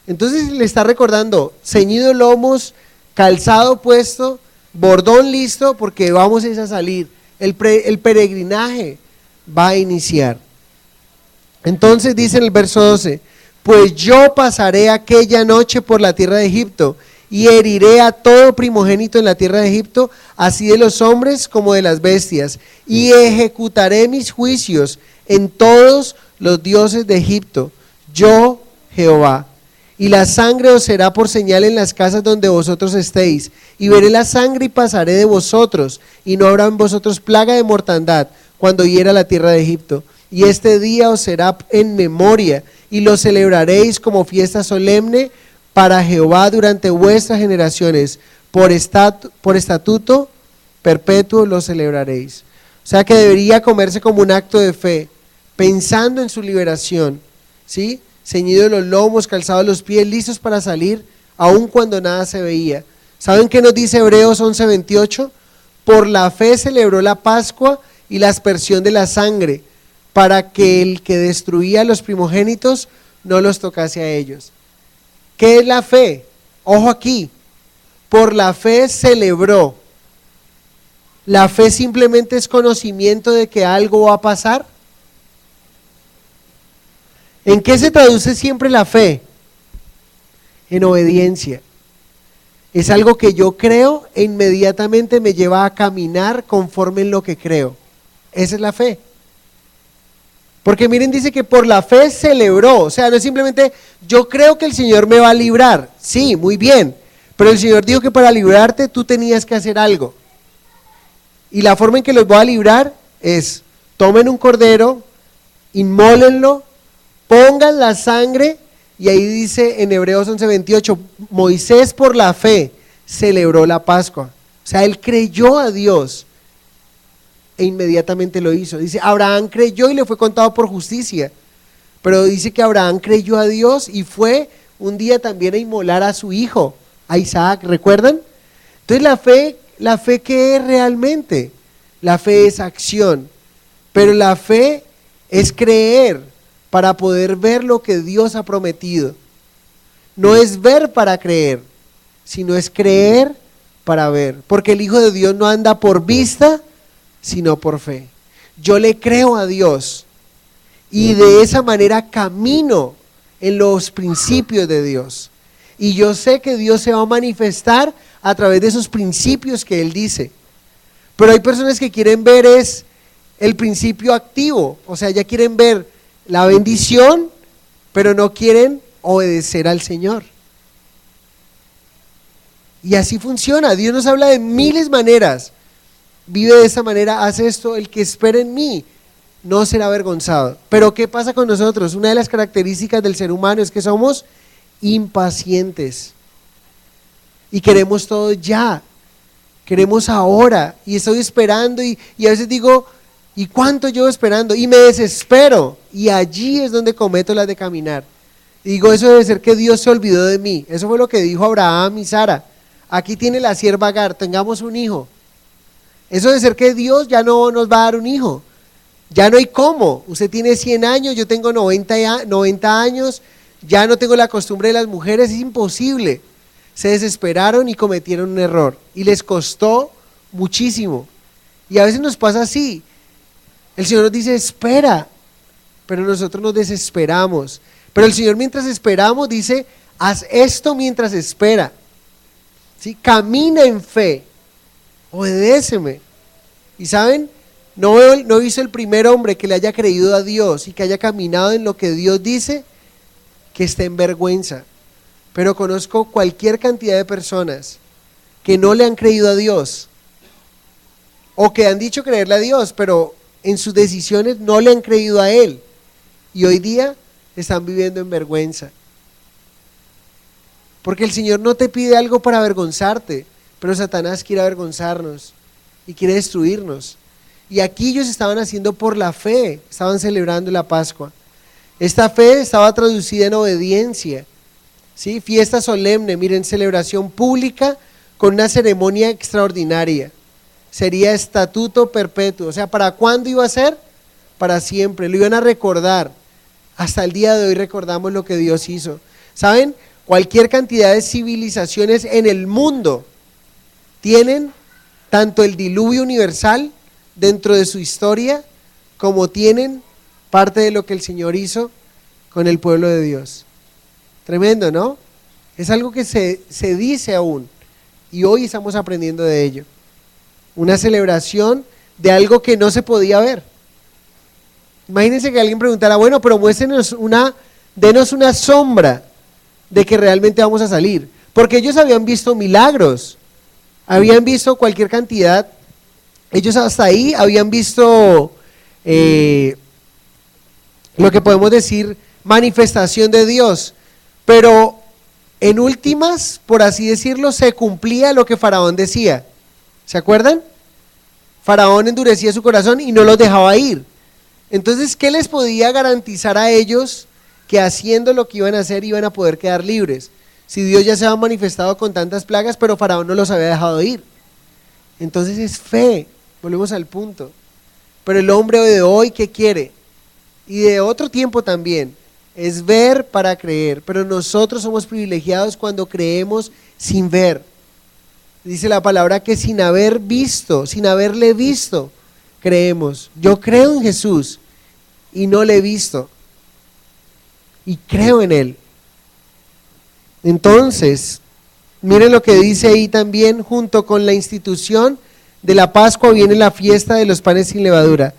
Entonces le está recordando, ceñido lomos, calzado puesto, bordón listo, porque vamos a salir, el peregrinaje va a iniciar. Entonces dice en el verso 12, pues yo pasaré aquella noche por la tierra de Egipto, y heriré a todo primogénito en la tierra de Egipto, así de los hombres como de las bestias, y ejecutaré mis juicios en todos los dioses de Egipto, yo Jehová. Y la sangre os será por señal en las casas donde vosotros estéis, y veré la sangre y pasaré de vosotros, y no habrá en vosotros plaga de mortandad cuando hiera la tierra de Egipto. Y este día os será en memoria, y lo celebraréis como fiesta solemne para Jehová durante vuestras generaciones, por estatuto perpetuo lo celebraréis. O sea que debería comerse como un acto de fe, pensando en su liberación, ¿sí? Ceñido los lomos, calzados los pies, listos para salir, aun cuando nada se veía. ¿Saben qué nos dice Hebreos 11:28? Por la fe celebró la Pascua y la aspersión de la sangre, para que el que destruía a los primogénitos no los tocase a ellos. ¿Qué es la fe? Ojo aquí, por la fe celebró. ¿La fe simplemente es conocimiento de que algo va a pasar? ¿En qué se traduce siempre la fe? En obediencia. Es algo que yo creo e inmediatamente me lleva a caminar conforme en lo que creo. Esa es la fe. Porque miren, dice que por la fe celebró, o sea, no es simplemente yo creo que el Señor me va a librar, sí, muy bien, pero el Señor dijo que para librarte tú tenías que hacer algo. Y la forma en que los voy a librar es, tomen un cordero, inmólenlo, pongan la sangre, y ahí dice en Hebreos 11:28, Moisés por la fe celebró la Pascua, o sea, él creyó a Dios e inmediatamente lo hizo. Dice, Abraham creyó y le fue contado por justicia, pero dice que Abraham creyó a Dios y fue un día también a inmolar a su hijo, a Isaac, ¿recuerdan? Entonces la fe ¿qué es realmente? La fe es acción, pero la fe es creer para poder ver lo que Dios ha prometido. No es ver para creer, sino es creer para ver, porque el Hijo de Dios no anda por vista, sino por fe. Yo le creo a Dios y de esa manera camino en los principios de Dios. Y yo sé que Dios se va a manifestar a través de esos principios que Él dice. Pero hay personas que quieren ver es el principio activo, o sea, ya quieren ver la bendición, pero no quieren obedecer al Señor. Y así funciona. Dios nos habla de miles de maneras. Vive de esa manera, haz esto, el que espera en mí no será avergonzado. Pero ¿qué pasa con nosotros? Una de las características del ser humano es que somos impacientes y queremos todo ya, queremos ahora, y estoy esperando y a veces digo, ¿y cuánto llevo esperando? Y me desespero, y allí es donde cometo las de caminar. Y digo, eso debe ser que Dios se olvidó de mí. Eso fue lo que dijo Abraham y Sara. Aquí tiene la sierva Agar, tengamos un hijo. Eso debe ser que Dios ya no nos va a dar un hijo. Ya no hay cómo. Usted tiene 100 años, yo tengo 90 años, ya no tengo la costumbre de las mujeres, es imposible. Se desesperaron y cometieron un error. Y les costó muchísimo. Y a veces nos pasa así. El Señor nos dice, espera, pero nosotros nos desesperamos. Pero el Señor, mientras esperamos, dice, haz esto mientras espera. ¿Sí? Camina en fe. Obedéceme. Y saben, No he visto el primer hombre que le haya creído a Dios y que haya caminado en lo que Dios dice, que esté en vergüenza. Pero conozco cualquier cantidad de personas que no le han creído a Dios o que han dicho creerle a Dios, pero en sus decisiones no le han creído a Él y hoy día están viviendo en vergüenza. Porque el Señor no te pide algo para avergonzarte, pero Satanás quiere avergonzarnos y quiere destruirnos. Y aquí ellos estaban haciendo por la fe, estaban celebrando la Pascua. Esta fe estaba traducida en obediencia, ¿sí? Fiesta solemne, miren, celebración pública con una ceremonia extraordinaria. Sería estatuto perpetuo. O sea, ¿para cuándo iba a ser? Para siempre, lo iban a recordar. Hasta el día de hoy recordamos lo que Dios hizo. ¿Saben? Cualquier cantidad de civilizaciones en el mundo tienen tanto el diluvio universal dentro de su historia, como tienen parte de lo que el Señor hizo con el pueblo de Dios. Tremendo, ¿no? Es algo que se dice aún, y hoy estamos aprendiendo de ello. Una celebración de algo que no se podía ver. Imagínense que alguien preguntara, bueno, pero denos una sombra de que realmente vamos a salir, porque ellos habían visto milagros, habían visto cualquier cantidad. Ellos hasta ahí habían visto lo que podemos decir manifestación de Dios, pero en últimas, por así decirlo, se cumplía lo que Faraón decía. ¿Se acuerdan? Faraón endurecía su corazón y no los dejaba ir. Entonces, ¿qué les podía garantizar a ellos que haciendo lo que iban a hacer iban a poder quedar libres? Si Dios ya se había manifestado con tantas plagas, pero Faraón no los había dejado ir. Entonces es fe. Volvemos al punto. Pero el hombre de hoy, ¿qué quiere? Y de otro tiempo también, es ver para creer. Pero nosotros somos privilegiados cuando creemos sin ver. Dice la palabra que sin haberle visto, creemos. Yo creo en Jesús y no le he visto. Y creo en Él. Entonces, miren lo que dice ahí también, junto con la institución de la Pascua viene la fiesta de los panes sin levadura.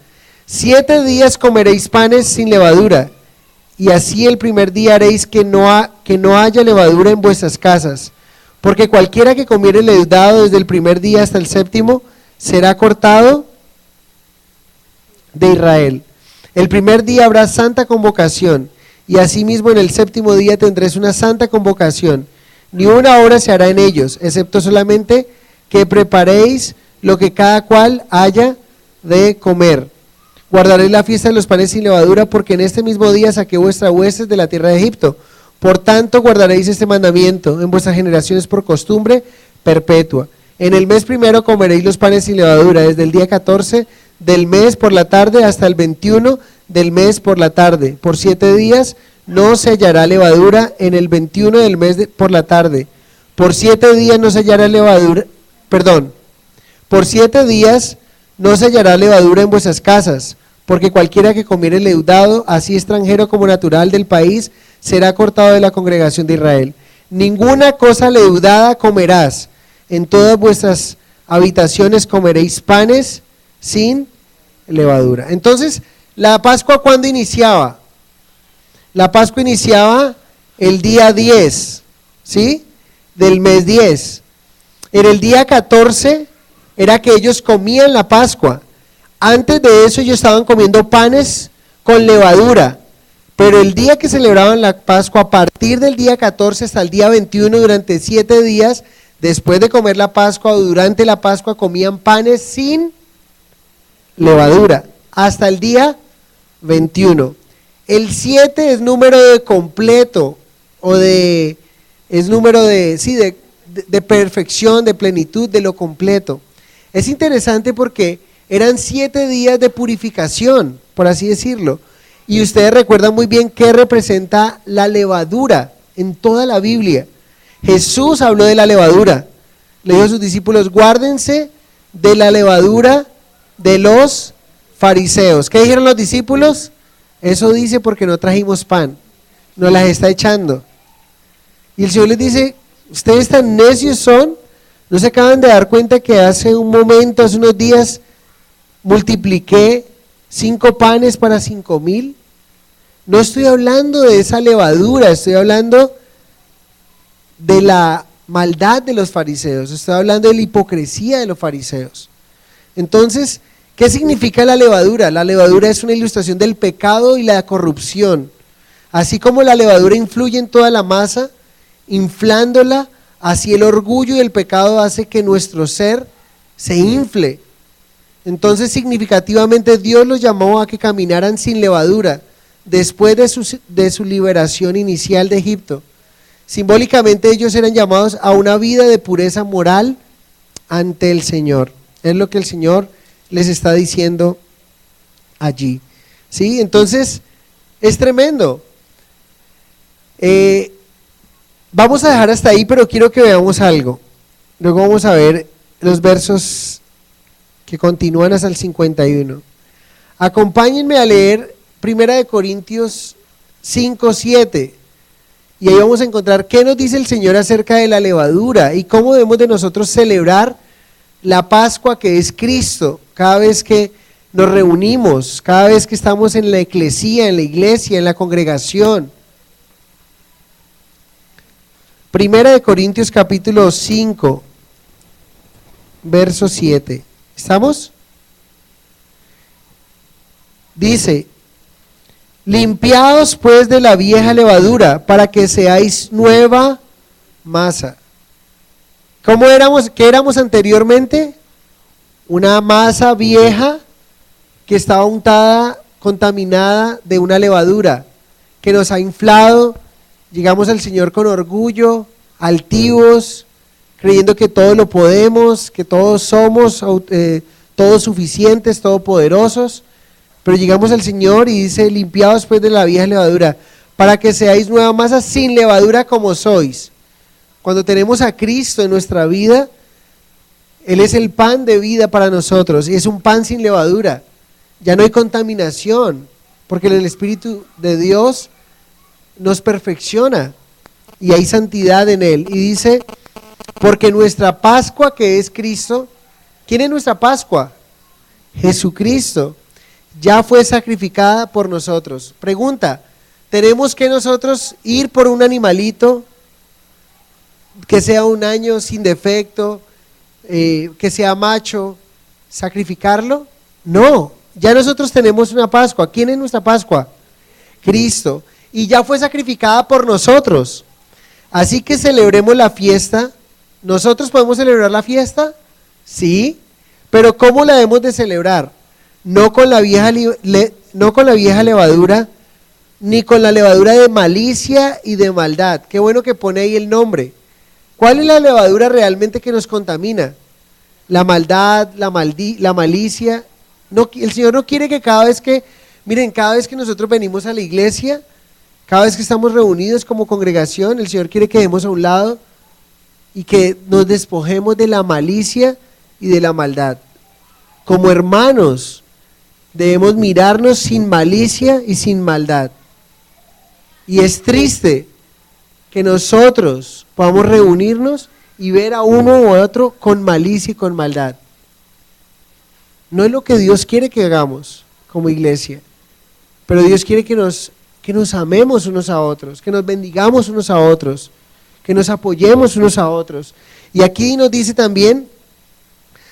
7 días comeréis panes sin levadura, y así el primer día haréis que no haya levadura en vuestras casas, porque cualquiera que comiere leudado desde el primer día hasta el 7º será cortado de Israel. El primer día habrá santa convocación, y asimismo en el 7º día tendréis una santa convocación. Ni una hora se hará en ellos, excepto solamente que preparéis lo que cada cual haya de comer. Guardaréis la fiesta de los panes sin levadura, porque en este mismo día saqué vuestras huestes de la tierra de Egipto. Por tanto guardaréis este mandamiento en vuestras generaciones por costumbre perpetua. En el mes primero comeréis los panes sin levadura, desde el día 14 del mes por la tarde hasta el 21 del mes por la tarde. Por 7 días no se hallará levadura en el 21 del mes por la tarde. Por 7 días no se hallará levadura, por 7 días no se hallará levadura en vuestras casas, porque cualquiera que comiere leudado, así extranjero como natural del país, será cortado de la congregación de Israel. Ninguna cosa leudada comerás, en todas vuestras habitaciones comeréis panes sin levadura. Entonces, ¿la Pascua cuándo iniciaba? La Pascua iniciaba el día 10, ¿sí? Del mes 10. En el día 14 era que ellos comían la Pascua. Antes de eso ellos estaban comiendo panes con levadura, pero el día que celebraban la Pascua, a partir del día 14 hasta el día 21, durante 7 días, después de comer la Pascua o durante la Pascua, comían panes sin levadura, hasta el día 21. El 7 es número de completo, es número de perfección, de plenitud, de lo completo. Es interesante porque eran 7 días de purificación, por así decirlo. Y ustedes recuerdan muy bien qué representa la levadura en toda la Biblia. Jesús habló de la levadura. Le dijo a sus discípulos, guárdense de la levadura de los fariseos. ¿Qué dijeron los discípulos? Eso dice porque no trajimos pan, nos las está echando. Y el Señor les dice, ustedes tan necios son, ¿no se acaban de dar cuenta que hace un momento, hace unos días, multipliqué 5 panes para 5,000. No estoy hablando de esa levadura, estoy hablando de la maldad de los fariseos, estoy hablando de la hipocresía de los fariseos. Entonces, ¿qué significa la levadura? La levadura es una ilustración del pecado y la corrupción. Así como la levadura influye en toda la masa, inflándola, así el orgullo y el pecado hace que nuestro ser se infle. Entonces, significativamente, Dios los llamó a que caminaran sin levadura después de su liberación inicial de Egipto. Simbólicamente, ellos eran llamados a una vida de pureza moral ante el Señor. Es lo que el Señor les está diciendo allí. ¿Sí? Entonces, es tremendo. Vamos a dejar hasta ahí, pero quiero que veamos algo. Luego vamos a ver los versos que continúan hasta el 51. Acompáñenme a leer 1 Corintios 5:7. Y ahí vamos a encontrar qué nos dice el Señor acerca de la levadura y cómo debemos de nosotros celebrar la Pascua, que es Cristo, cada vez que nos reunimos, cada vez que estamos en la eclesía, en la iglesia, en la congregación. 1 Corintios capítulo 5, verso 7. ¿Estamos? Dice: limpiaos pues de la vieja levadura, para que seáis nueva masa. ¿Cómo éramos? ¿Qué éramos anteriormente? Una masa vieja que estaba untada, contaminada de una levadura, que nos ha inflado. Llegamos al Señor con orgullo, altivos, creyendo que todo lo podemos, que todos somos todos suficientes, todopoderosos. Pero llegamos al Señor y dice: limpiaos pues de la vieja levadura, para que seáis nueva masa sin levadura como sois. Cuando tenemos a Cristo en nuestra vida, Él es el pan de vida para nosotros, y es un pan sin levadura. Ya no hay contaminación, porque el Espíritu de Dios nos perfecciona, y hay santidad en Él. Y dice: porque nuestra Pascua, que es Cristo. ¿Quién es nuestra Pascua? Jesucristo. Ya fue sacrificada por nosotros. Pregunta: ¿tenemos que nosotros ir por un animalito que sea un año sin defecto, que sea macho, sacrificarlo? No, ya nosotros tenemos una Pascua. ¿Quién es nuestra Pascua? Cristo. Y ya fue sacrificada por nosotros. Así que celebremos la fiesta. ¿Nosotros podemos celebrar la fiesta? Sí, pero ¿cómo la debemos de celebrar? No con la vieja levadura, ni con la levadura de malicia y de maldad. Qué bueno que pone ahí el nombre. ¿Cuál es la levadura realmente que nos contamina? La maldad, la malicia. No, el Señor no quiere que cada vez que nosotros venimos a la iglesia, cada vez que estamos reunidos como congregación, el Señor quiere que dejemos a un lado y que nos despojemos de la malicia y de la maldad. Como hermanos, debemos mirarnos sin malicia y sin maldad. Y es triste que nosotros podamos reunirnos y ver a uno u otro con malicia y con maldad. No es lo que Dios quiere que hagamos como iglesia, pero Dios quiere que nos amemos unos a otros, que nos bendigamos unos a otros, que nos apoyemos unos a otros. Y aquí nos dice también: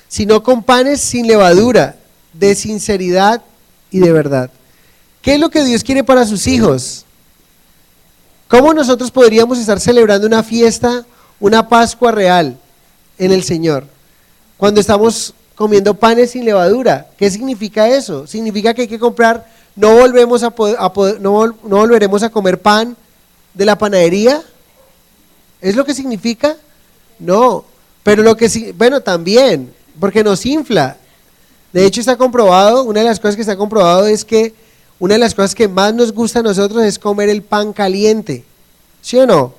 sino con panes sin levadura, de sinceridad y de verdad. ¿Qué es lo que Dios quiere para sus hijos? ¿Cómo nosotros podríamos estar celebrando una fiesta, una Pascua real en el Señor, cuando estamos comiendo panes sin levadura? ¿Qué significa eso? Significa que hay que comprar, no volveremos a comer pan de la panadería. ¿Es lo que significa? No, pero también, porque nos infla. De hecho, está comprobado, una de las cosas que está comprobado es que una de las cosas que más nos gusta a nosotros es comer el pan caliente. ¿Sí o no?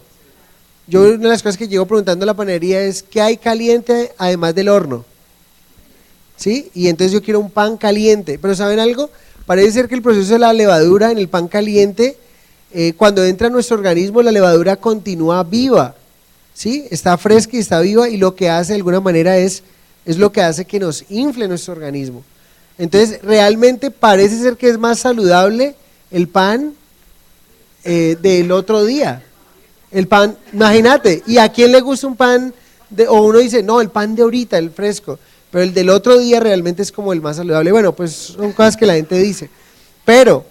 Yo, una de las cosas que llego preguntando a la panadería es: ¿qué hay caliente además del horno? ¿Sí? Y entonces yo quiero un pan caliente. Pero ¿saben algo? Parece ser que el proceso de la levadura en el pan caliente, cuando entra a nuestro organismo, la levadura continúa viva. ¿Sí? Está fresca y está viva, y lo que hace de alguna manera es lo que hace que nos infle nuestro organismo. Entonces realmente parece ser que es más saludable el pan del otro día. El pan, imagínate, ¿y a quién le gusta un pan? O uno dice, no, el pan de ahorita, el fresco, pero el del otro día realmente es como el más saludable. Bueno, pues son cosas que la gente dice, pero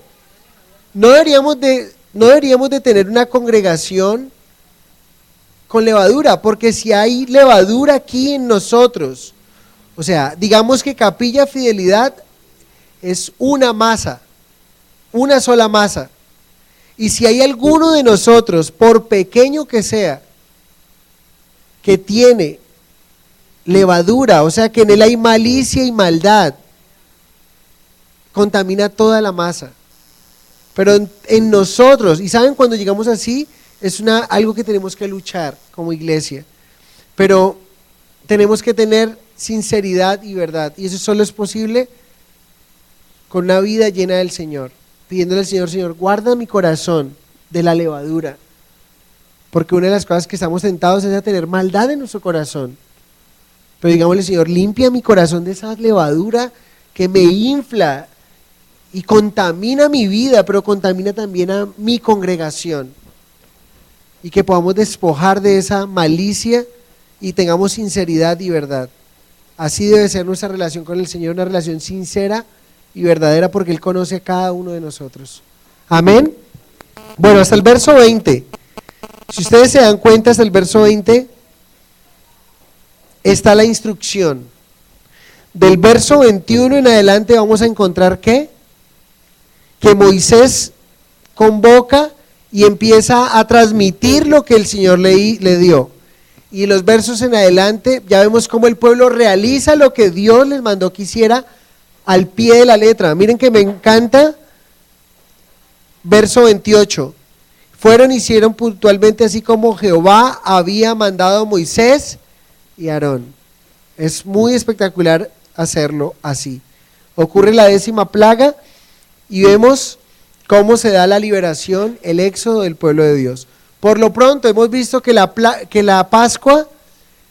no deberíamos de tener una congregación con levadura, porque si hay levadura aquí en nosotros, o sea, digamos que Capilla Fidelidad es una masa, una sola masa, y si hay alguno de nosotros, por pequeño que sea, que tiene levadura, o sea que en él hay malicia y maldad, contamina toda la masa. Pero en nosotros, y saben, cuando llegamos así, es algo que tenemos que luchar como iglesia, pero tenemos que tener sinceridad y verdad, y eso solo es posible con una vida llena del Señor, pidiéndole al Señor, Señor, guarda mi corazón de la levadura, porque una de las cosas que estamos tentados es a tener maldad en nuestro corazón, pero digámosle, Señor, limpia mi corazón de esa levadura que me infla y contamina mi vida, pero contamina también a mi congregación, y que podamos despojar de esa malicia y tengamos sinceridad y verdad. Así debe ser nuestra relación con el Señor, una relación sincera y verdadera, porque Él conoce a cada uno de nosotros. Amén. Bueno, hasta el verso 20. Si ustedes se dan cuenta, hasta el verso 20 está la instrucción. Del verso 21 en adelante vamos a encontrar que Moisés convoca y empieza a transmitir lo que el Señor le dio. Y los versos en adelante ya vemos cómo el pueblo realiza lo que Dios les mandó que hiciera al pie de la letra. Miren que me encanta verso 28. Fueron y hicieron puntualmente así como Jehová había mandado a Moisés y Aarón. Es muy espectacular hacerlo así. Ocurre la 10ª plaga y vemos cómo se da la liberación, el éxodo del pueblo de Dios. Por lo pronto hemos visto que la Pascua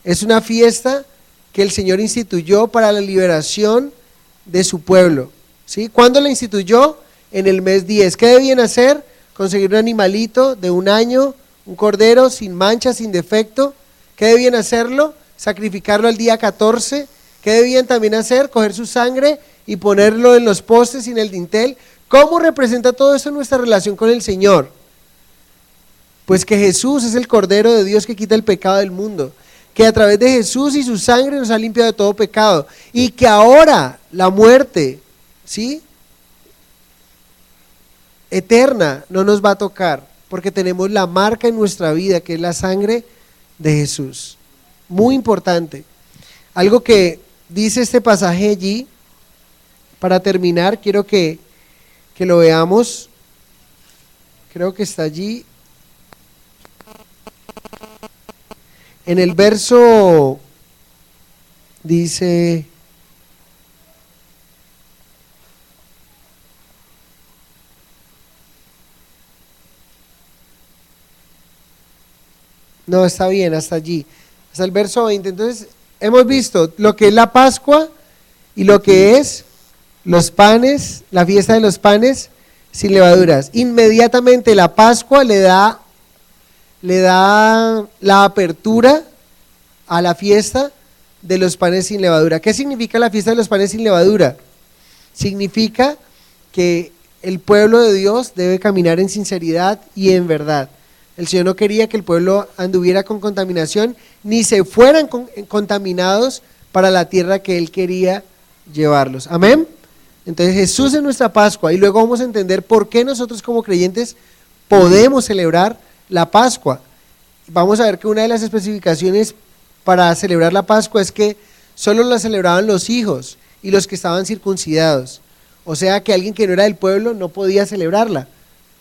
es una fiesta que el Señor instituyó para la liberación de su pueblo, ¿sí? ¿Cuándo la instituyó? En el mes 10. ¿Qué debían hacer? Conseguir un animalito de 1 año, un cordero sin mancha, sin defecto. ¿Qué debían hacerlo? Sacrificarlo al día 14. ¿Qué debían también hacer? Coger su sangre y ponerlo en los postes y en el dintel. ¿Cómo representa todo eso en nuestra relación con el Señor? Pues que Jesús es el Cordero de Dios que quita el pecado del mundo, que a través de Jesús y su sangre nos ha limpiado de todo pecado, y que ahora la muerte, ¿sí?, eterna no nos va a tocar, porque tenemos la marca en nuestra vida, que es la sangre de Jesús. Muy importante. Algo que dice este pasaje allí, para terminar, quiero que lo veamos, creo que está allí, en el verso, dice, no, está bien, hasta allí, hasta el verso 20, entonces hemos visto lo que es la Pascua y lo que es los panes, la fiesta de los panes sin levaduras. Inmediatamente la Pascua le da la apertura a la fiesta de los panes sin levadura. ¿Qué significa la fiesta de los panes sin levadura? Significa que el pueblo de Dios debe caminar en sinceridad y en verdad. El Señor no quería que el pueblo anduviera con contaminación, ni se fueran contaminados para la tierra que Él quería llevarlos. Amén. Entonces Jesús es nuestra Pascua, y luego vamos a entender por qué nosotros como creyentes podemos celebrar la Pascua. Vamos a ver que una de las especificaciones para celebrar la Pascua es que solo la celebraban los hijos y los que estaban circuncidados. O sea que alguien que no era del pueblo no podía celebrarla.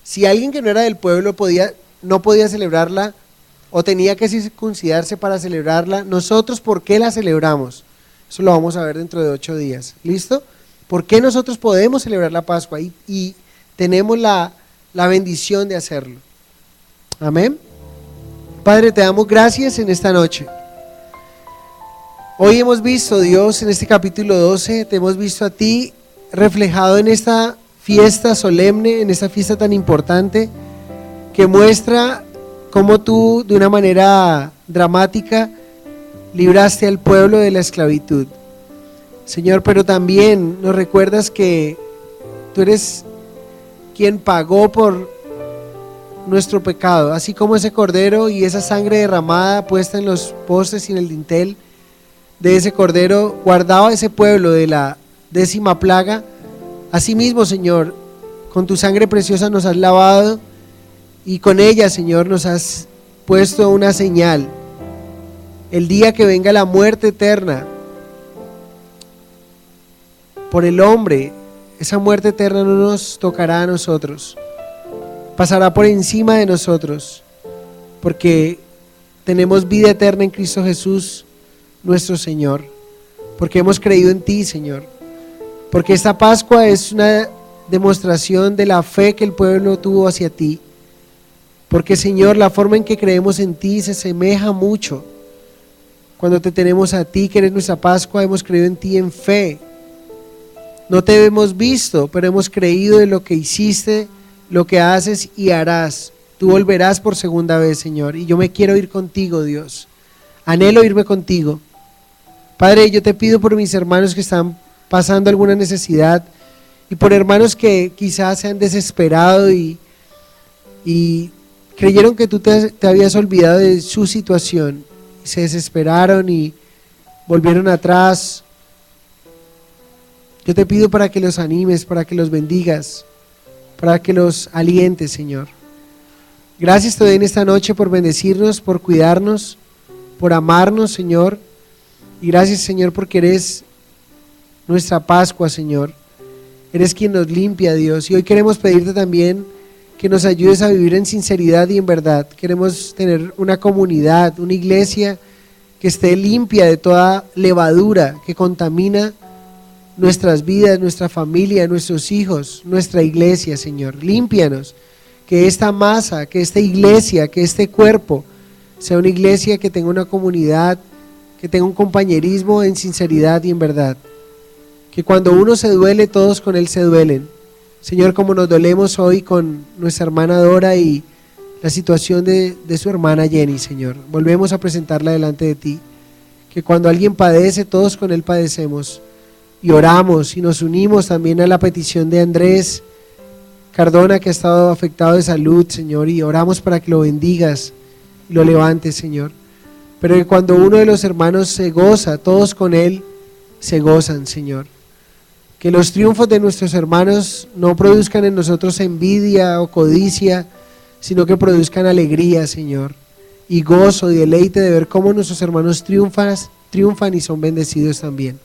Si alguien que no era del pueblo no podía celebrarla, o tenía que circuncidarse para celebrarla, nosotros ¿por qué la celebramos? Eso lo vamos a ver dentro de 8 días. ¿Listo? ¿Por qué nosotros podemos celebrar la Pascua y tenemos la bendición de hacerlo? Amén. Padre, te damos gracias en esta noche. Hoy hemos visto, Dios, en este capítulo 12, te hemos visto a ti reflejado en esta fiesta solemne, en esta fiesta tan importante, que muestra cómo tú, de una manera dramática, libraste al pueblo de la esclavitud. Señor, pero también nos recuerdas que tú eres quien pagó por nuestro pecado, así como ese cordero y esa sangre derramada puesta en los postes y en el dintel de ese cordero guardaba ese pueblo de la 10ª plaga. Asimismo, Señor, con tu sangre preciosa nos has lavado y con ella, Señor, nos has puesto una señal. El día que venga la muerte eterna por el hombre, esa muerte eterna no nos tocará a nosotros, pasará por encima de nosotros, porque tenemos vida eterna en Cristo Jesús, nuestro Señor, porque hemos creído en ti, Señor, porque esta Pascua es una demostración de la fe que el pueblo tuvo hacia ti, porque, Señor, la forma en que creemos en ti se asemeja mucho. Cuando te tenemos a ti, que eres nuestra Pascua, hemos creído en ti en fe. No te hemos visto, pero hemos creído en lo que hiciste, lo que haces y harás. Tú volverás por segunda vez, Señor, y yo me quiero ir contigo, Dios. Anhelo irme contigo. Padre, yo te pido por mis hermanos que están pasando alguna necesidad y por hermanos que quizás se han desesperado y creyeron que tú te habías olvidado de su situación, y se desesperaron y volvieron atrás. Yo te pido para que los animes, para que los bendigas, para que los alientes, Señor. Gracias te doy en esta noche por bendecirnos, por cuidarnos, por amarnos, Señor. Y gracias, Señor, porque eres nuestra Pascua, Señor. Eres quien nos limpia, Dios. Y hoy queremos pedirte también que nos ayudes a vivir en sinceridad y en verdad. Queremos tener una comunidad, una iglesia que esté limpia de toda levadura que contamina nuestras vidas, nuestra familia, nuestros hijos, nuestra iglesia, Señor. Límpianos, que esta masa, que esta iglesia, que este cuerpo sea una iglesia que tenga una comunidad, que tenga un compañerismo en sinceridad y en verdad. Que cuando uno se duele, todos con él se duelen. Señor, como nos dolemos hoy con nuestra hermana Dora y la situación de su hermana Jenny, Señor. Volvemos a presentarla delante de ti. Que cuando alguien padece, todos con él padecemos. Y oramos y nos unimos también a la petición de Andrés Cardona, que ha estado afectado de salud, Señor, y oramos para que lo bendigas y lo levantes, Señor. Pero que cuando uno de los hermanos se goza, todos con él se gozan, Señor. Que los triunfos de nuestros hermanos no produzcan en nosotros envidia o codicia, sino que produzcan alegría, Señor, y gozo y deleite de ver cómo nuestros hermanos triunfan y son bendecidos también.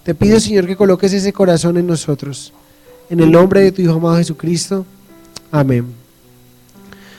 Te pido, Señor, que coloques ese corazón en nosotros. En el nombre de tu Hijo amado Jesucristo. Amén.